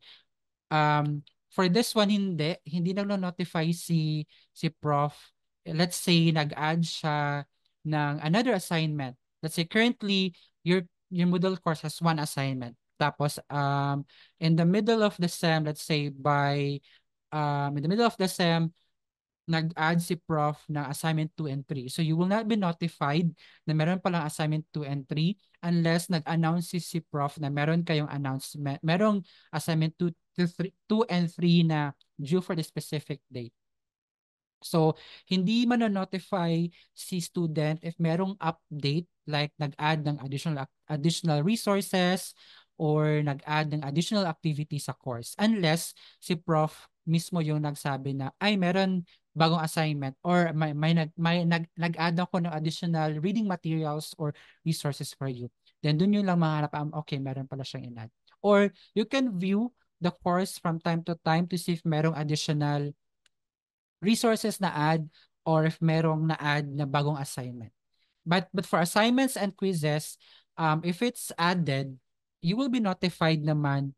For this one, hindi nagno-notify si prof. Let's say nag-add siya ng another assignment. Let's say currently your Moodle course has one assignment. Tapos in the middle of the sem, let's say in the middle of the sem, nag-add si prof ng assignment 2 and 3. So you will not be notified na meron palang assignment 2 and 3 unless nag-announce si prof na meron kayong announcement, merong assignment 2 to 3, 2 and 3 na due for the specific date. So, hindi notify si student if merong update like nag-add ng additional resources or nag-add ng additional activity sa course unless si prof mismo yung nagsabi na ay meron bagong assignment or nag-add ako ng additional reading materials or resources for you. Then dun yung lang mahanap okay, meron pala siyang in-add. Or you can view the course from time to time to see if merong additional resources na add or if merong na-add na bagong assignment. But for assignments and quizzes, if it's added, you will be notified naman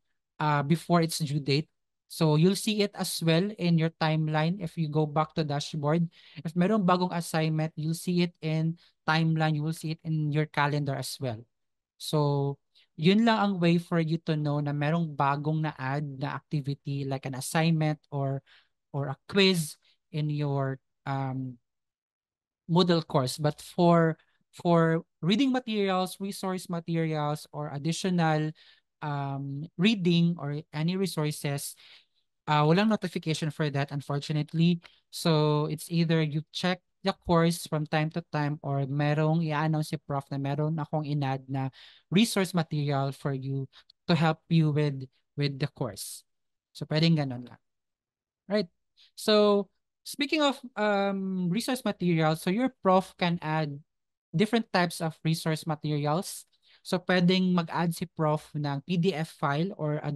before its due date. So you'll see it as well in your timeline if you go back to dashboard. If merong bagong assignment, you'll see it in timeline, you will see it in your calendar as well. So yun lang ang way for you to know na merong bagong na-add na activity like an assignment or a quiz in your Moodle course. But for reading materials, resource materials, or additional reading or any resources, walang notification for that, unfortunately. So it's either you check the course from time to time or merong i-announce si prof na meron akong inad na resource material for you to help you with the course. So pwedeng ganun lang. Right. So speaking of resource materials, so your prof can add different types of resource materials. So pwedeng mag-add si prof ng PDF file or a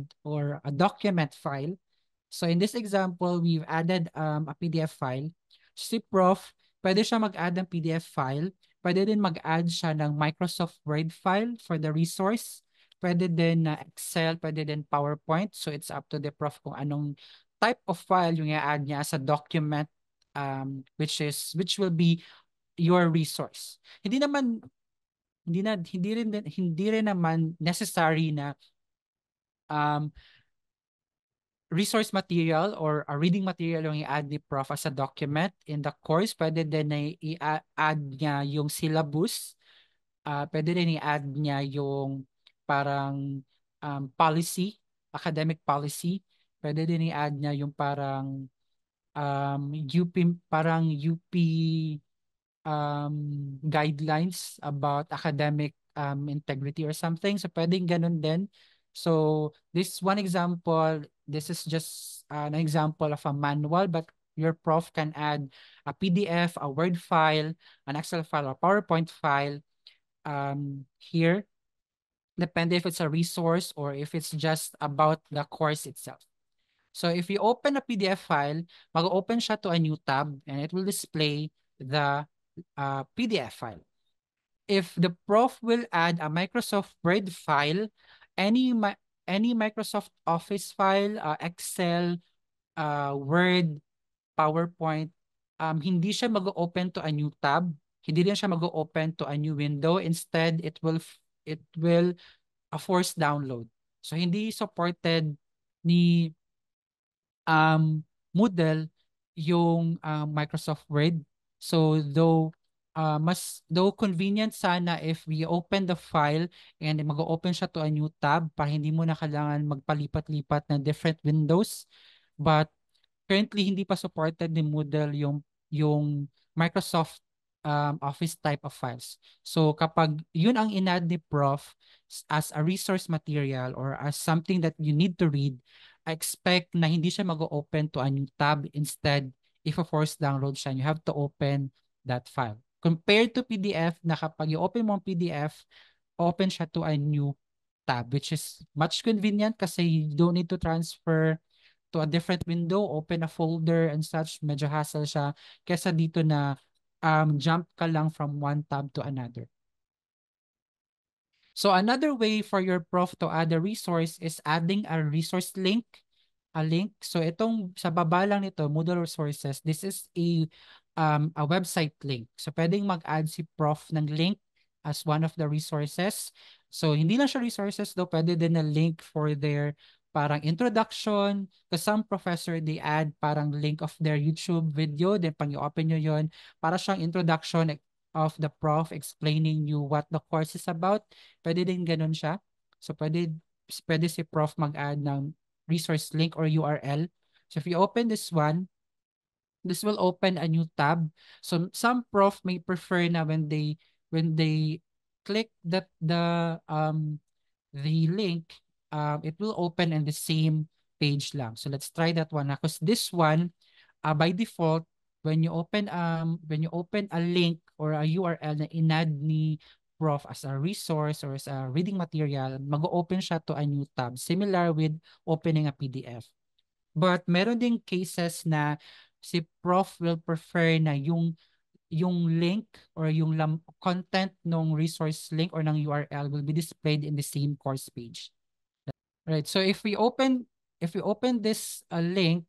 document file. So in this example, we've added a PDF file. Si prof, pwede siya mag-add ng PDF file. Pwede din mag-add siya ng Microsoft Word file for the resource. Pwede din na Excel, pwede din PowerPoint. So it's up to the prof kung anong type of file yung i-add niya as a document, which will be your resource. Hindi rin naman necessary na um resource material or a reading material yung i-add ni prof as a document in the course. Pwede din na i-add niya yung syllabus. Pwede din i-add niya yung parang policy, academic policy. Pwede din i-add niya yung parang UP guidelines about academic integrity or something. So pwedeng ganun din. So this one example, this is just an example of a manual, but your prof can add a PDF, a Word file, an Excel file, or PowerPoint file here. Depende if it's a resource or if it's just about the course itself. So if you open a PDF file, mag-open siya to a new tab and it will display the PDF file. If the prof will add a Microsoft Word file, any any Microsoft Office file, Excel, Word, PowerPoint, hindi siya mag-open to a new tab. Hindi rin siya mag-open to a new window. Instead, it will a forced download. So hindi supported ni Moodle yung Microsoft Word. So though convenient sana if we open the file and mag-open siya to a new tab para hindi mo na kailangan magpalipat-lipat ng different windows. But currently hindi pa supported ni Moodle yung Microsoft Office type of files. So kapag yun ang inad ni prof as a resource material or as something that you need to read, I expect na hindi siya mag-open to a new tab. Instead, if a force download siya, you have to open that file. Compared to PDF na kapag i-open mo ang PDF, open siya to a new tab, which is much convenient kasi you don't need to transfer to a different window, open a folder and such. Medyo hassle siya kesa dito na jump ka lang from one tab to another. So another way for your prof to add a resource is adding a resource link. A link. So itong sa baba lang nito, Moodle Resources, this is a website link. So pwedeng mag-add si prof ng link as one of the resources. So hindi lang siya resources though, pwede din na link for their parang introduction. Because some professor, they add parang link of their YouTube video, then pag i-open nyo yon para siyang introduction of the prof explaining you what the course is about. Pwede din ganun siya. So pwede si prof mag-add ng resource link or URL. So if you open this one, this will open a new tab. So some prof may prefer na when they click the link, it will open in the same page lang. So let's try that one. Because this one, by default, when you open a link or a URL na inad ni prof as a resource or as a reading material, mag-open siya to a new tab. Similar with opening a PDF. But meron ding cases na si prof will prefer na yung link or yung content ng resource link or ng URL will be displayed in the same course page. Right. So if we open this link,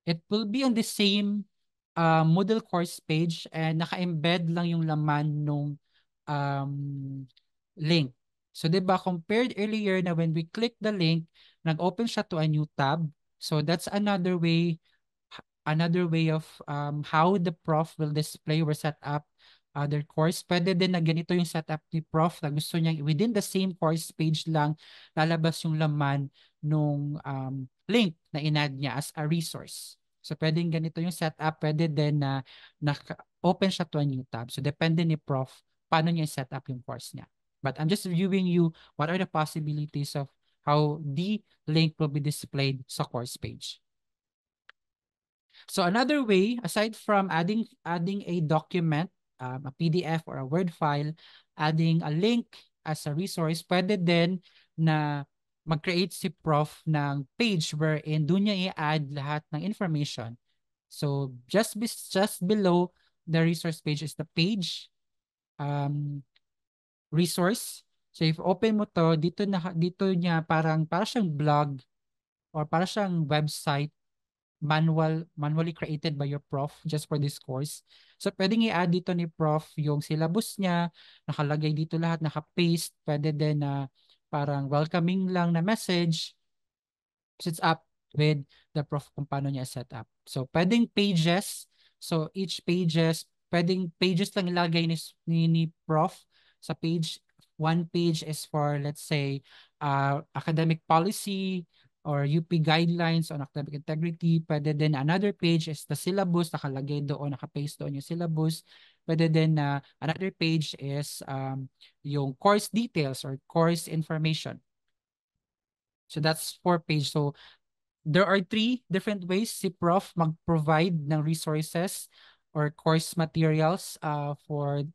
it will be on the same Moodle course page and naka-embed lang yung laman nung um, link. So 'di ba compared earlier na when we click the link, nag-open siya to a new tab. So that's another way of how the prof will display or set up their course. Pwede din na ganito yung setup ni prof na gusto niya within the same course page lang lalabas yung laman nung link na inad niya as a resource. So pwedeng ganito yung setup, pwede din na open siya to a new tab. So depende ni prof paano niya set up yung course niya. But I'm just viewing you what are the possibilities of how the link will be displayed sa course page. So another way, aside from adding a document a PDF or a Word file, adding a link as a resource. Pwede din na mag-create si prof ng page wherein doon niya i-add lahat ng information. So just below the resource page is the page resource. So if open mo to, dito niya para siyang blog or para siyang website manually created by your prof just for this course. So pwedeng i-add dito ni prof yung syllabus niya, nakalagay dito lahat, naka-paste, pwede din na parang welcoming lang na message. It's up with the prof kung paano niya set up. So pwedeng pages. So each pages, pwedeng pages lang ilagay ni prof sa page. One page is for, let's say, academic policy or UP guidelines on academic integrity. Pwede din another page is the syllabus, nakalagay doon, nakapaste doon yung syllabus. Pwede din na another page is yung course details or course information. So that's 4 page. So there are 3 different ways si Prof mag-provide ng resources or course materials for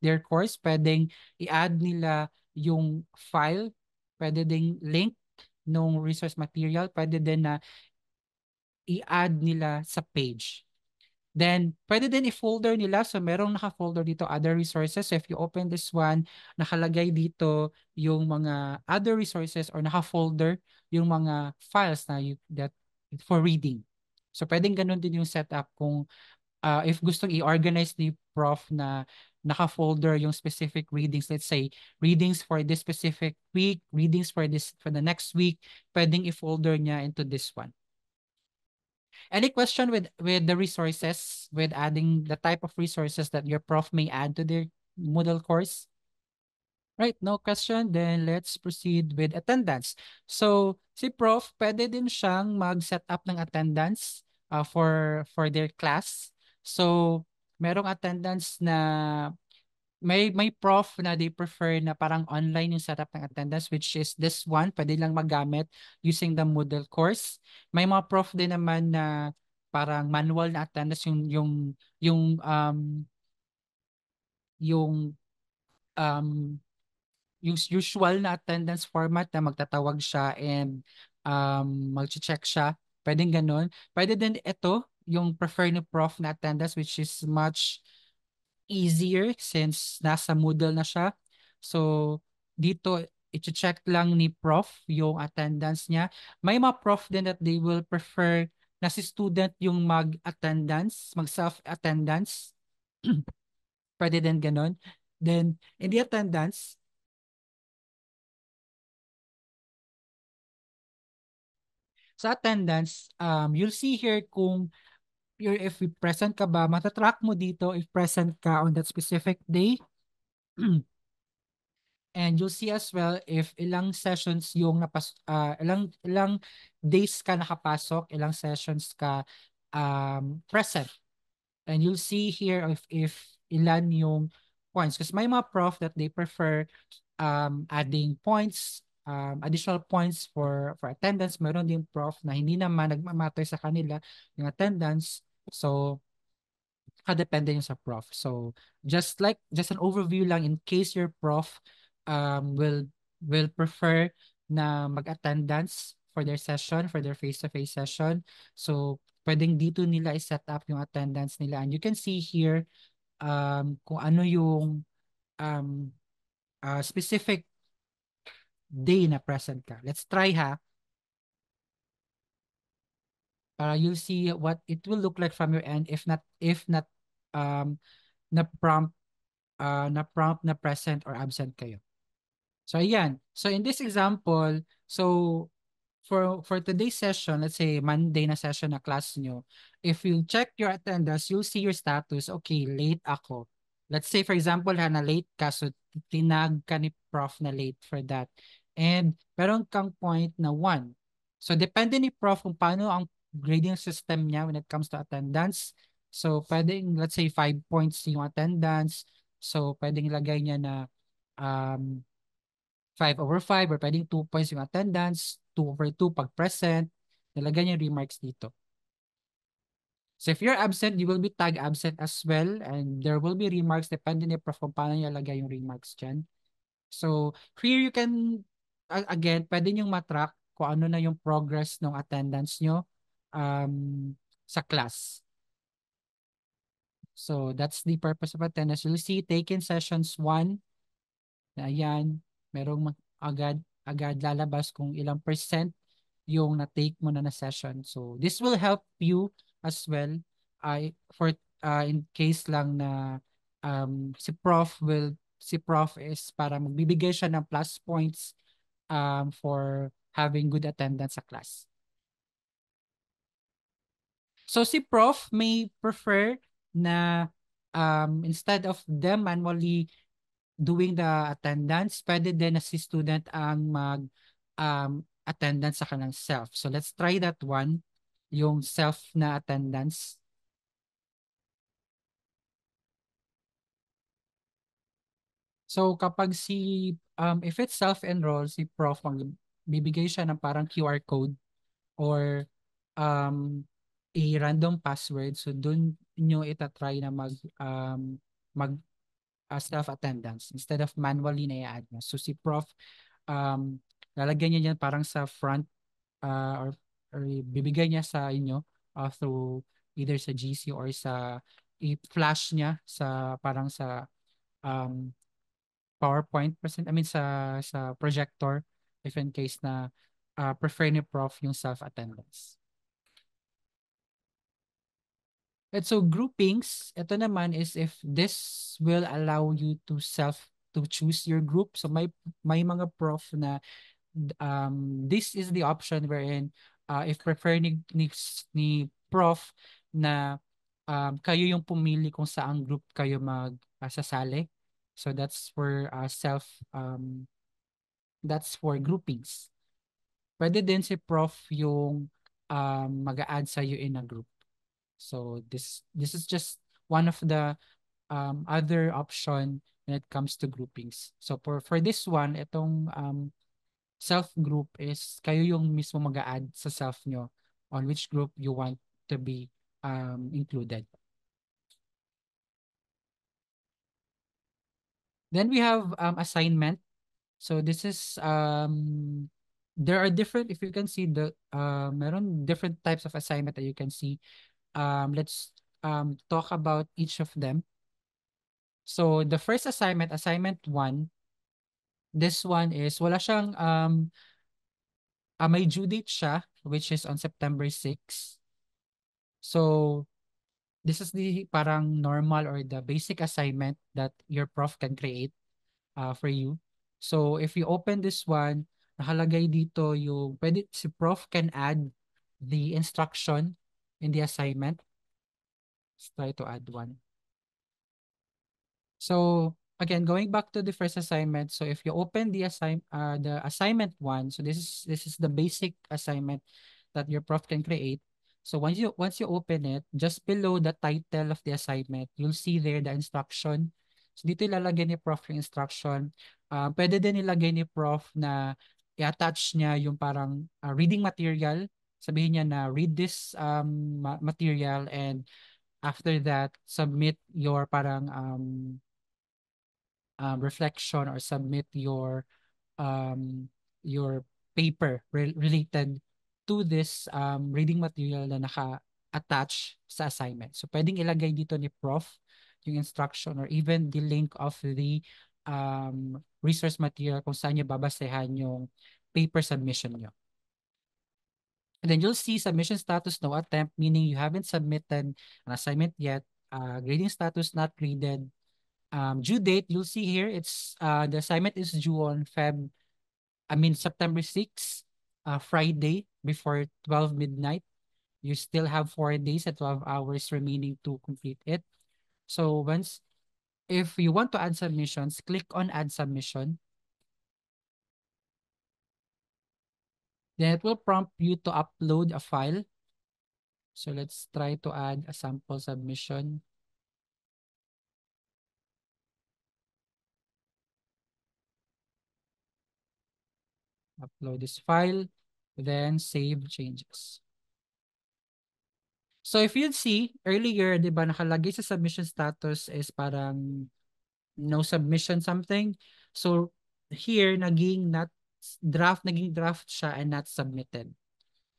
their course. Pwedeng i-add nila yung file, pwede ding link nung resource material, pwede din na i-add nila sa page. Then, pwede din i-folder nila. So, merong naka-folder dito, other resources. So, if you open this one, nakalagay dito yung mga other resources or naka-folder yung mga files na that for reading. So, pwedeng ganun din yung setup kung if gustong i-organize ni prof na naka-folder yung specific readings. Let's say, readings for this specific week, readings for the next week, pwedeng i-folder niya into this one. Any question with the resources, with adding the type of resources that your prof may add to their Moodle course? Right, no question. Then let's proceed with attendance. So si prof, pwede din siyang mag-set up ng attendance for their class. So merong attendance na may prof na they prefer na parang online yung setup ng attendance, which is this one, pwede lang magamit using the Moodle course. May mga prof din naman na parang manual na attendance yung yung um yung usual na attendance format na magtatawag siya and mag-check siya. Pwedeng ganun. Pwede din ito, yung prefer ni prof na attendance, which is much easier since nasa Moodle na siya. So, dito, i-check lang ni prof yung attendance niya. May mga prof din that they will prefer na si student yung mag-attendance, mag-self-attendance. Pwede din ganun. Then, in the attendance, sa attendance, you'll see here kung if present ka ba, matatrack mo dito if present ka on that specific day. And you'll see as well if ilang sessions yung ilang days ka nakapasok, ilang sessions ka present. And you'll see here if ilan yung points. Because may mga prof that they prefer adding points, additional points for attendance. Meron din prof na hindi naman nagmamatter sa kanila yung attendance. So, nakadepende yun sa prof. So, just an overview lang in case your prof will prefer na mag-attendance for their session, for their face-to-face session. So, pwedeng dito nila i-set up yung attendance nila. And you can see here kung ano yung um, specific day na present ka. Let's try ha. Para you'll see what it will look like from your end if not um, na prompt na present or absent kayo. So ayan. So in this example, so for today's session, let's say Monday na session na class nyo, if you check your attendance, you'll see your status, okay, late ako. Let's say for example, na late ka, so tinag ka ni prof na late for that. And meron kang point na 1. So depende ni prof kung paano ang grading system niya when it comes to attendance. So pwedeng, let's say 5 points yung attendance. So pwedeng ilagay niya na um, 5/5 or pwedeng 2 points yung attendance, 2/2 pag present. Nalagyan yung remarks dito. So if you're absent, you will be tag absent as well, and there will be remarks depende ni prof kung paano niya lagay yung remarks dyan. So here you can, again, pwede niyong matrack kung ano na yung progress ng attendance nyo sa class. So that's the purpose of attendance. You'll see taken sessions 1, ayan, merong agad lalabas kung ilang percent yung na-take mo na session. So this will help you as well for in case lang na si prof is para magbibigay siya ng plus points for having good attendance sa class. So si prof may prefer na instead of them manually doing the attendance, pwede din na si student ang attendance sa kanilang self. So let's try that one, yung self na attendance. So kapag if it's self-enroll, si prof, bibigay siya ng parang QR code or um, a random password. So dun nyo itatry na mag self-attendance instead of manually na i-add mo. So si prof, um, lalagyan niya yan parang sa front or bibigay niya sa inyo through either sa GC or sa i-flash niya sa parang sa um, PowerPoint present, I mean sa projector if in case na prefer ni prof yung self-attendance. And so groupings, ito naman is if this will allow you to choose your group. So may mga prof na this is the option wherein if prefer ni prof na kayo yung pumili kung saang group kayo sasali. So that's for groupings. Pwede din si prof yung mag-a-add sa you in a group. So this is just one of the other option when it comes to groupings. So for this one, itong self group is kayo yung mismo mag-a-add sa self nyo on which group you want to be included. Then we have assignment. So this is there are different, if you can see the meron different types of assignment that you can see. Let's talk about each of them. So the first assignment, assignment 1, this one is wala siyang may due date siya which is on September 6. So this is the parang normal or the basic assignment that your prof can create for you. So if you open this one, nakalagay dito yung pwede si prof can add the instruction in the assignment. Let's try to add one. So again, going back to the first assignment. So if you open the assignment 1, so this is the basic assignment that your prof can create. So once you open it, just below the title of the assignment, you'll see there the instruction. So dito ilalagay ni prof yung instruction. Pwede din ilagay ni prof na i-attach niya yung parang reading material. Sabihin niya na read this material, and after that submit your parang reflection or submit your paper related to this reading material na naka-attach sa assignment. So pwedeng ilagay dito ni prof yung instruction or even the link of the resource material kung saan niyo babasehan yung paper submission nyo. And then you'll see submission status no attempt, meaning you haven't submitted an assignment yet. Grading status not graded. Due date, you'll see here, it's the assignment is due on September 6, Friday before 12 midnight. You still have 4 days and 12 hours remaining to complete it. So if you want to add submissions, click on add submission. Then it will prompt you to upload a file. So let's try to add a sample submission. Upload this file, then save changes. So if you'd see earlier, 'di ba, nakalagay sa submission status is parang no submission something. So here naging draft siya and not submitted.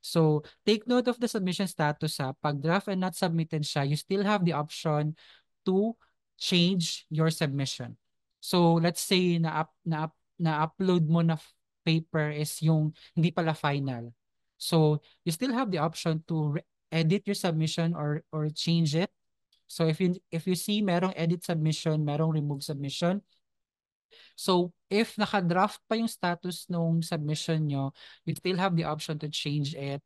So take note of the submission status ha. Pag draft and not submitted siya, you still have the option to change your submission. So let's say na-upload mo na paper is yung hindi pala final. So you still have the option to edit your submission or change it. So if you see merong edit submission, merong remove submission. So if naka-draft pa yung status nung submission nyo, you still have the option to change it,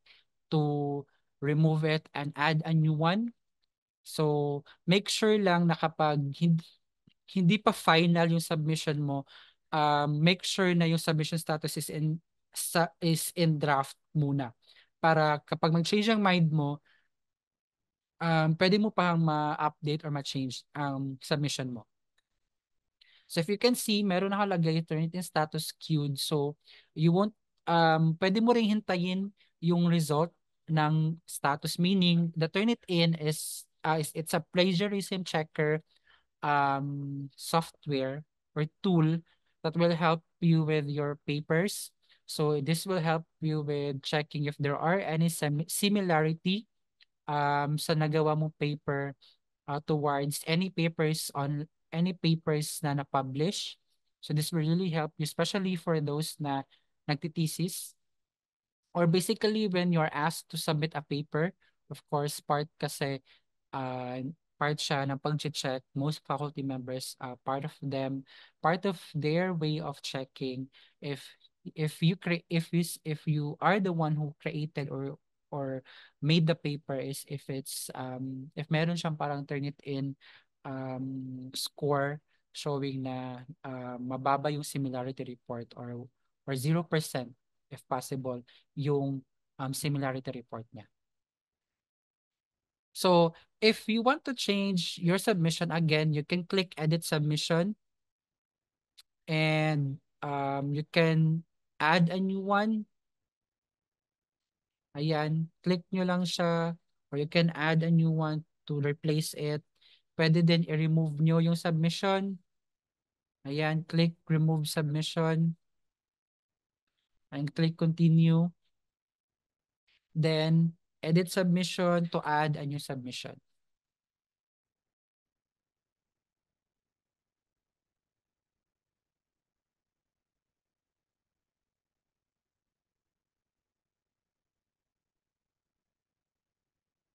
to remove it and add a new one. So make sure lang na kapag hindi pa final yung submission mo, make sure na yung submission status is in draft muna. Para kapag mag-change ang mind mo, pwede mo pang ma-update or ma-change ang submission mo. So if you can see, meron nakalagay Turnitin status queued. So you won't, pwede mo ring hintayin yung result ng status. Meaning, the Turnitin it's a plagiarism checker software or tool that will help you with your papers. So this will help you with checking if there are any similarity sa nagawa mong paper towards any papers na na-publish. So this will really help you, especially for those na nagtitesis or basically when you're asked to submit a paper. Of course, uh, part siya ng pag-check. Most faculty members, part of their way of checking if if you are the one who created or made the paper is if meron siyang parang Turnitin score showing na mababa yung similarity report or 0% if possible yung similarity report niya. So if you want to change your submission again, you can click edit submission and you can add a new one. Ayan, click nyo lang siya or you can add a new one to replace it. Pwede din i-remove nyo yung submission. Ayan, click remove submission and click continue. Then edit submission to add a new submission.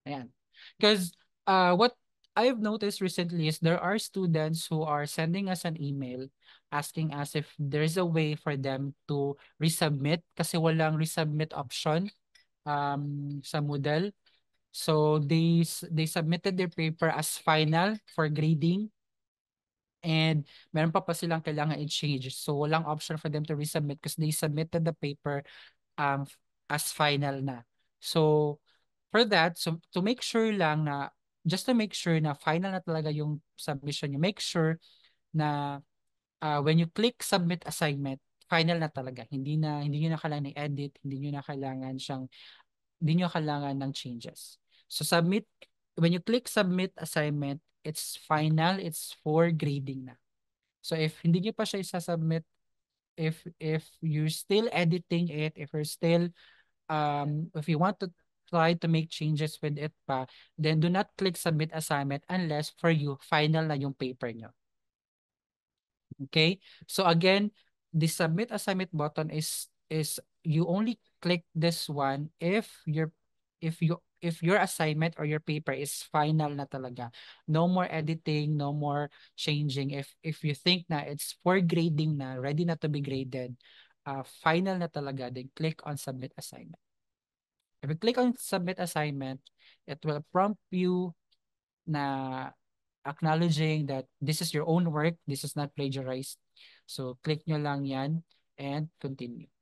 Ayan. Because what I've noticed recently is there are students who are sending us an email asking us if there's a way for them to resubmit kasi walang resubmit option sa Moodle. So they submitted their paper as final for grading and meron pa silang kailangan i-change. So walang option for them to resubmit because they submitted the paper um as final na. So for that, so to make sure lang na just to make sure na final na talaga yung submission nyo, make sure na when you click submit assignment, final na talaga. Hindi niyo na kailangan i-edit, hindi niyo kailangan ng changes. So when you click submit assignment, it's final, it's for grading na. So if hindi niyo pa siya isa-submit, if you're still editing it, if you want to try to make changes with it pa, then do not click submit assignment unless for you, final na yung paper nyo. Okay? So again, the submit assignment button is you only click this one if your assignment or your paper is final na talaga. No more editing, no more changing. If you think na it's for grading na, ready na to be graded, final na talaga, then click on submit assignment. If you click on submit assignment, it will prompt you na acknowledging that this is your own work, this is not plagiarized. So click nyo lang yan and continue.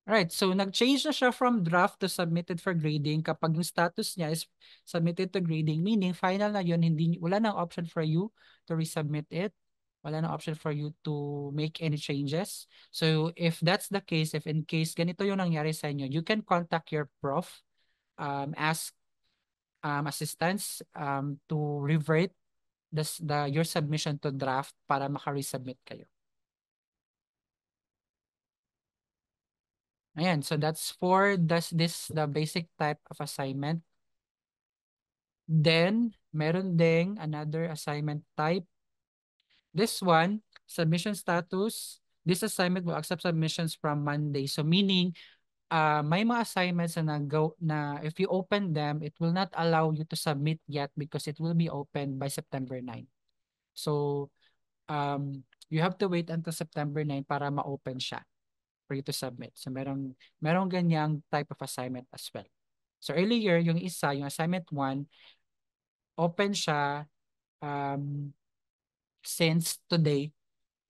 Alright, so nag-change na siya from draft to submitted for grading kapag yung status niya is submitted to grading, meaning final na yun, wala nang option for you to resubmit it. Wala ng option for you to make any changes. So if that's the case, if in case ganito yung nangyari sa inyo, you can contact your prof, ask assistance to revert your submission to draft para maka-resubmit kayo. Ayan, so that's for the basic type of assignment. Then, meron ding another assignment type. This one, submission status. This assignment will accept submissions from Monday. So meaning, may mga assignments na na if you open them, it will not allow you to submit yet because it will be open by September 9. So, you have to wait until September 9 para ma-open siya for you to submit. So merong ganyang type of assignment as well. So earlier, yung isa, yung assignment 1, open siya um, since today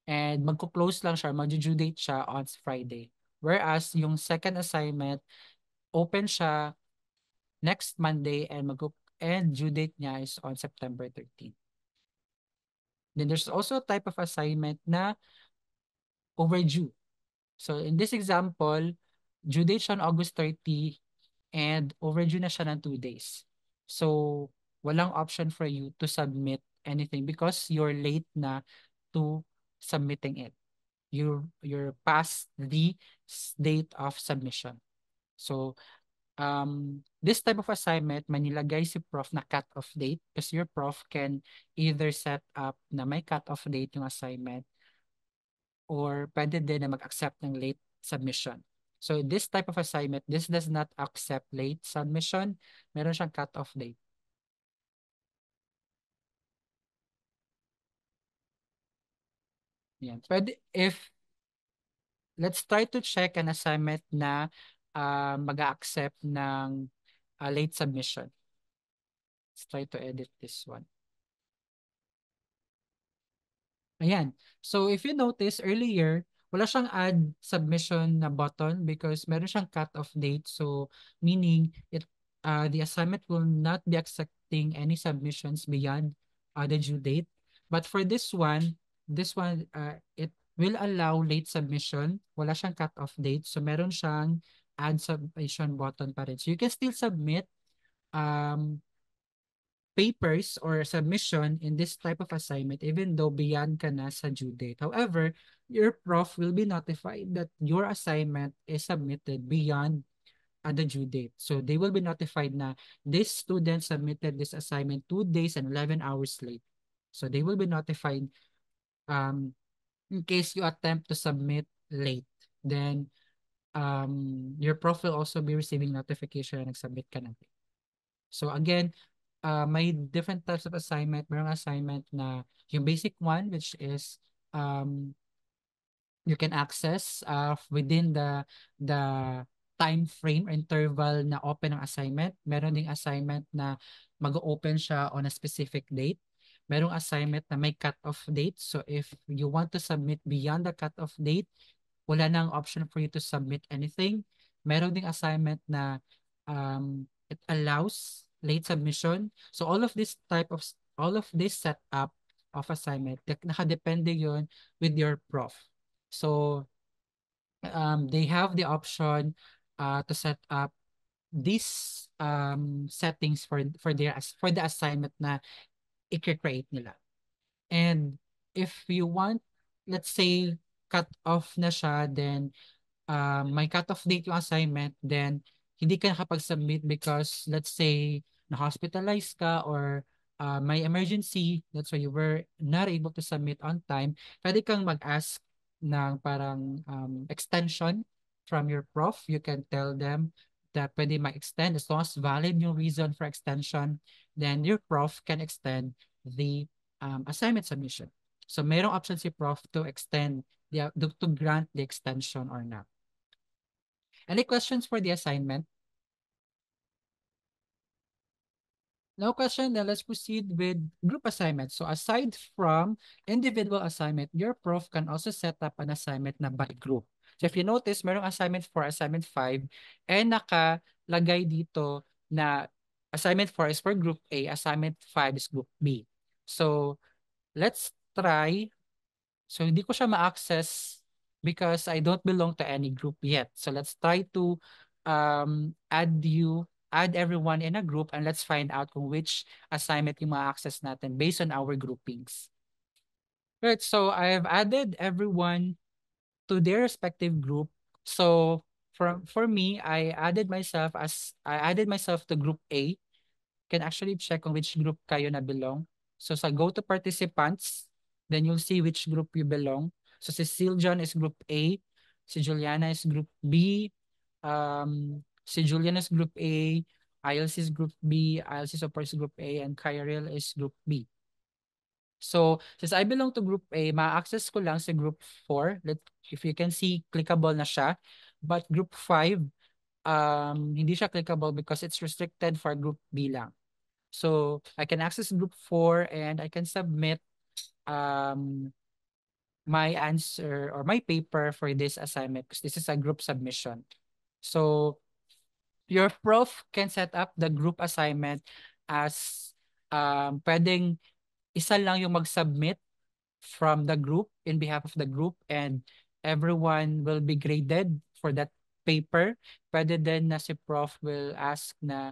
and magko-close lang siya, mag-due date siya on Friday. Whereas yung second assignment, open siya next Monday and due date niya is on September 13. Then there's also a type of assignment na overdue. So in this example, due date siya on August 30 and overdue na siya ng 2 days. So walang option for you to submit anything because you're late na to submitting it. You're past the date of submission. So this type of assignment, manilagay si prof na cut-off date because your prof can either set up na may cut-off date yung assignment or pwede din na mag-accept ng late submission. So this type of assignment, this does not accept late submission. Meron siyang cut-off date. Yan. Pwede, let's try to check an assignment na mag-accept ng late submission. Let's try to edit this one. Ayan. So if you notice earlier, wala siyang add submission na button because meron siyang cut-off date. So meaning the assignment will not be accepting any submissions beyond the due date. But for it will allow late submission. Wala siyang cut-off date. So meron siyang add submission button pa rin. So you can still submit um, papers or submission in this type of assignment even though beyond ka na sa due date. However, your prof will be notified that your assignment is submitted beyond the due date. So they will be notified na this student submitted this assignment 2 days and 11 hours late. So they will be notified in case you attempt to submit late. Then your prof will also be receiving notification na nag-submit ka na late. So again, may different types of assignment. Merong assignment na yung basic one, which is you can access within the time frame or interval na open ang assignment. Meron ding assignment na mag-open siya on a specific date. Merong assignment na may cut-off date. So if you want to submit beyond the cut-off date, wala nang option for you to submit anything. Meron ding assignment na it allows late submission. So all of this setup of assignment, nakadepende yon with your prof. So they have the option to set up these settings for the assignment na i-create nila. And if you want, let's say, cut off na siya, then may cut-off date yung assignment, then hindi ka nakapag-submit because let's say na-hospitalize ka or may emergency, that's why you were not able to submit on time, pwede kang mag-ask ng parang extension from your prof. You can tell them that pwede ma-extend as long as valid yung reason for extension, then your prof can extend the assignment submission. So mayroong option si prof to extend to grant the extension or not. Any questions for the assignment? No question, then let's proceed with group assignment. So aside from individual assignment, your prof can also set up an assignment na by group. So if you notice, merong assignment 4, assignment 5, and nakalagay dito na assignment 4 is for group A, assignment 5 is group B. So let's try So hindi ko siya ma-access because I don't belong to any group yet. So let's try to add everyone in a group and let's find out kung which assignment yung ma-access natin based on our groupings. Right, so I have added everyone to their respective group. So for me, I added myself to group A. Can actually check on which group kayo na belong. So sa go to participants, then you'll see which group you belong. So si Siljan is group A, si Juliana is group B, si Julian is group A, IELTS is group B, IELTS support is group A, and Kyril is group B. So, since I belong to Group A, ma-access ko lang sa Group 4. If you can see, clickable na siya. But Group 5, hindi siya clickable because it's restricted for Group B lang. So, I can access Group 4 and I can submit um, my answer or my paper for this assignment because this is a group submission. So, your prof can set up the group assignment as pwedeng isa lang yung mag-submit from the group in behalf of the group and everyone will be graded for that paper. Pwede din na si prof will ask na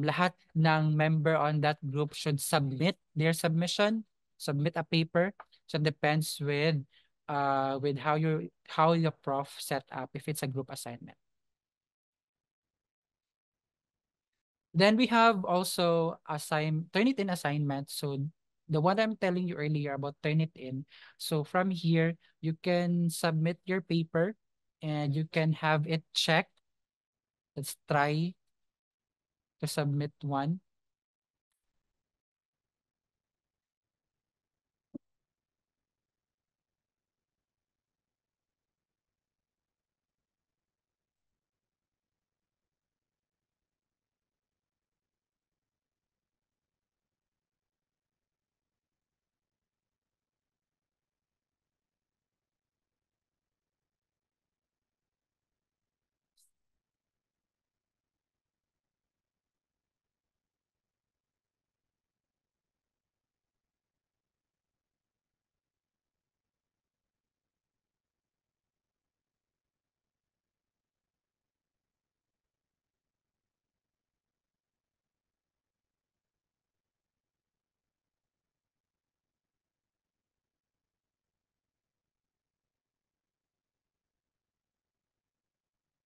lahat ng member on that group should submit their submission, submit a paper. So it depends with how your prof set up if it's a group assignment. Then we have also Turnitin assignment. So the one I'm telling you earlier about Turnitin. So from here, you can submit your paper and you can have it checked. Let's try to submit one.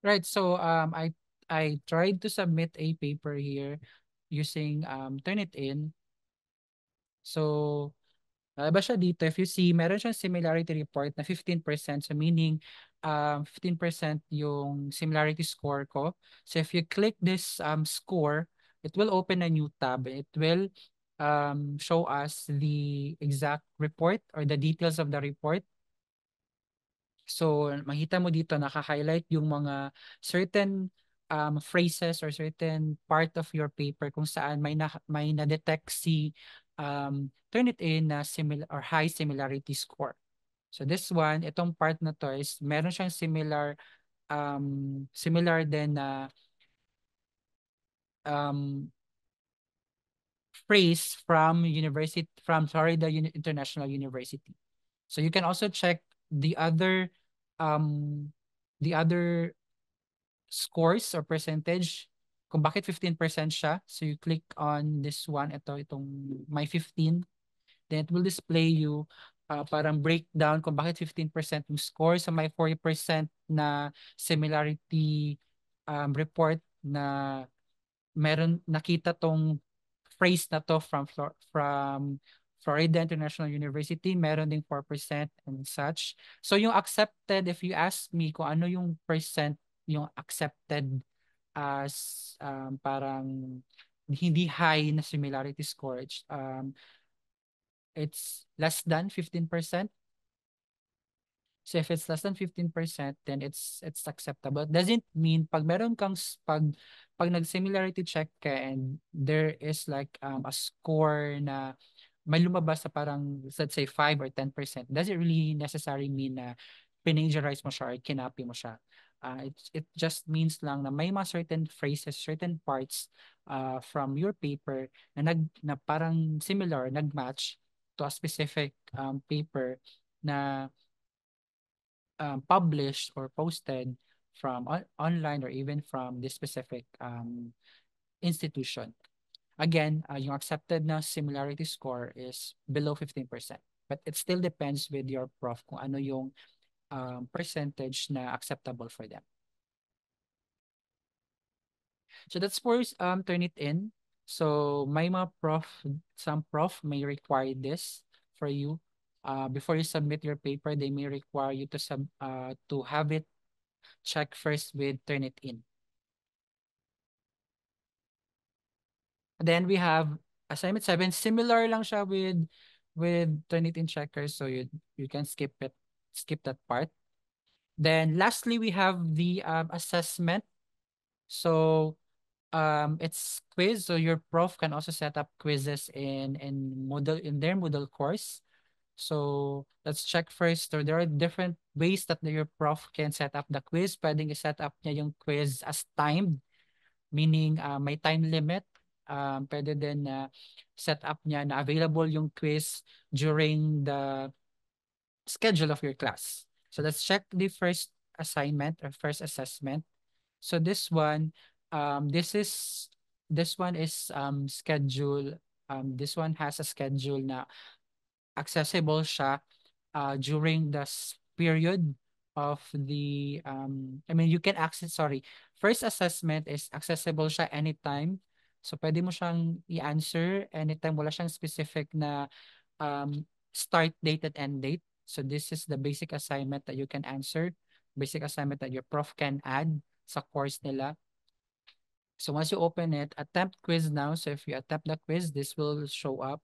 Right. So I tried to submit a paper here using Turnitin. So lalabas siya dito. If you see, meron siyang similarity report na 15%. So meaning, 15% yung similarity score ko. So if you click this score, it will open a new tab. It will show us the exact report or the details of the report. So makita mo dito naka-highlight yung mga certain phrases or certain part of your paper kung saan may na-detect si Turnitin na similar or high similarity score. So this one, itong part na to is meron siyang similar din na um, phrase from Florida International University. So you can also check the other um the other scores or percentage kung bakit 15% siya. So you click on this one, itong my 15, then it will display you parang breakdown kung bakit 15% yung score sa my 40% na similarity report na meron nakita tong phrase na to from Florida International University, meron ding 4% and such. So yung accepted, if you ask me kung ano yung percent yung accepted as parang hindi high na similarity score, it's less than 15%. So if it's less than 15%, then it's acceptable. Doesn't mean pag meron kang pag nag-similarity check ka and there is like a score na may lumabas sa parang let's say 5 or 10%, doesn't really necessarily mean na plagiarize mo siya or kinapi mo siya. It just means lang na may mga certain phrases, certain parts from your paper na parang similar, nag-match to a specific paper na published or posted from online or even from this specific institution. Again, yung accepted na similarity score is below 15%. But it still depends with your prof kung ano yung percentage na acceptable for them. So that's for Turnitin. So may mga prof, some prof may require this for you. Before you submit your paper, they may require you to have it checked first with Turnitin. Then we have assignment 7. Similar lang siya with Turnitin checkers, so you can skip that part. Then lastly, we have the assessment. So it's quiz, so your prof can also set up quizzes in their Moodle course. So let's check first. So there are different ways that your prof can set up the quiz. Pwedeng i-set up niya yung quiz as timed, meaning may time limit. Pwede din na set up niya na available yung quiz during the schedule of your class. So let's check the first assignment or first assessment. So this one is schedule. This one has a schedule na accessible siya during the period of the I mean you can access, sorry, first assessment is accessible siya anytime. So pwede mo siyang i-answer anytime, wala siyang specific na start date and end date. So this is the basic assignment that you can answer, basic assignment that your prof can add sa course nila. So once you open it, attempt quiz now. So if you attempt the quiz, this will show up.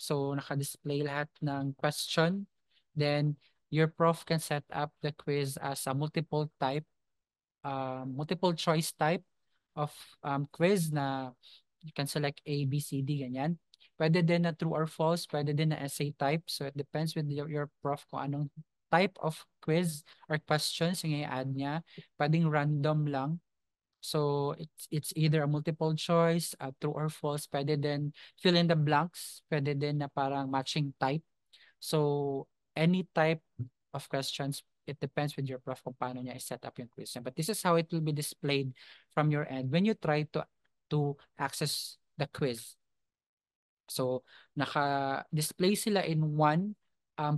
So naka-display lahat ng question. Then your prof can set up the quiz as a multiple choice type of quiz na you can select A, B, C, D, ganyan. Pwede din na true or false, pwede din na essay type. So it depends with your prof kung anong type of quiz or questions yung i-add niya. Pwedeng random lang. So it's either a multiple choice, true or false. Pwede din fill in the blanks. Pwede din na parang matching type. So any type of questions, it depends with your prof kung paano niya i-set up yung question. But this is how it will be displayed from your end when you try to access the quiz. So naka-display sila in one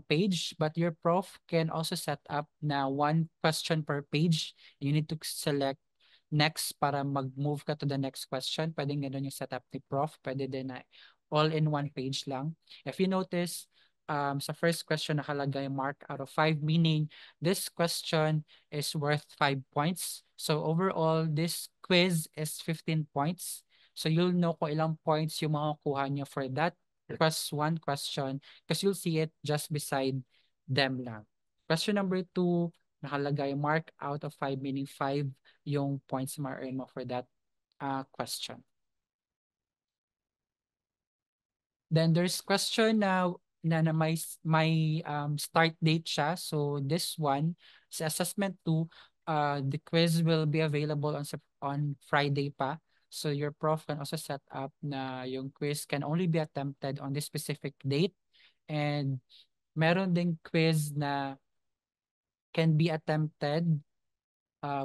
page, but your prof can also set up na one question per page. You need to select next para mag-move ka to the next question. Pwedeng ganun yung setup ni prof. Pwede din na all in one page lang. If you notice, sa first question nakalagay mark out of 5, meaning this question is worth 5 points. So overall, this quiz is 15 points. So you'll know kung ilang points yung makukuha niyo for that one question because you'll see it just beside them lang. Question number 2, nakalagay mark out of 5, meaning 5 yung points ma-earn mo for that question. Then there's question na may start date siya. So this one, sa assessment 2, the quiz will be available on Friday pa. So your prof can also set up na yung quiz can only be attempted on this specific date. And meron ding quiz na can be attempted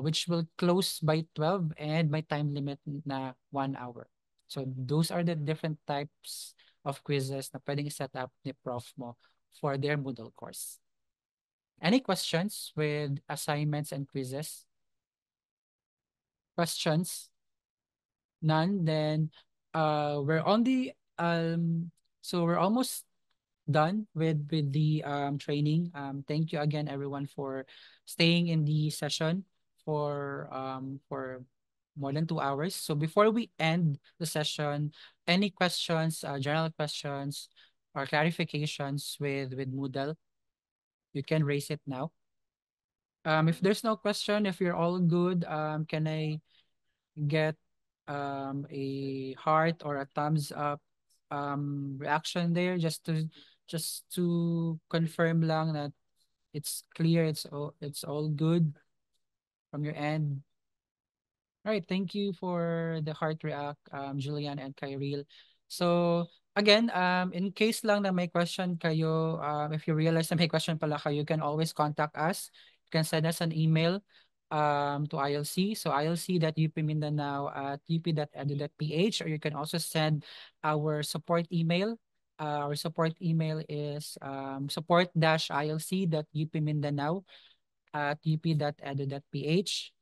which will close by 12 and my time limit na 1 hour. So those are the different types of quizzes na pwedeng set up ni prof mo for their Moodle course. Any questions with assignments and quizzes? Questions? None? Then we're on the so we're almost done with the training. Thank you again everyone for staying in the session for more than 2 hours. So before we end the session, any questions, general questions or clarifications with Moodle, you can raise it now. If there's no question, if you're all good, can I get a heart or a thumbs up reaction there just to confirm lang that it's clear, it's all good from your end. All right, thank you for the heart react, Julian and Kyril. So Again, in case lang na may question kayo, if you realize na may question pala kayo, you can always contact us. You can send us an email to ILC. So ilc.upmindanao at up.edu.ph, or you can also send our support email. Our support email is support-ilc.upmindanao at up.edu.ph.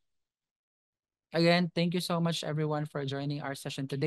Again, thank you so much everyone for joining our session today.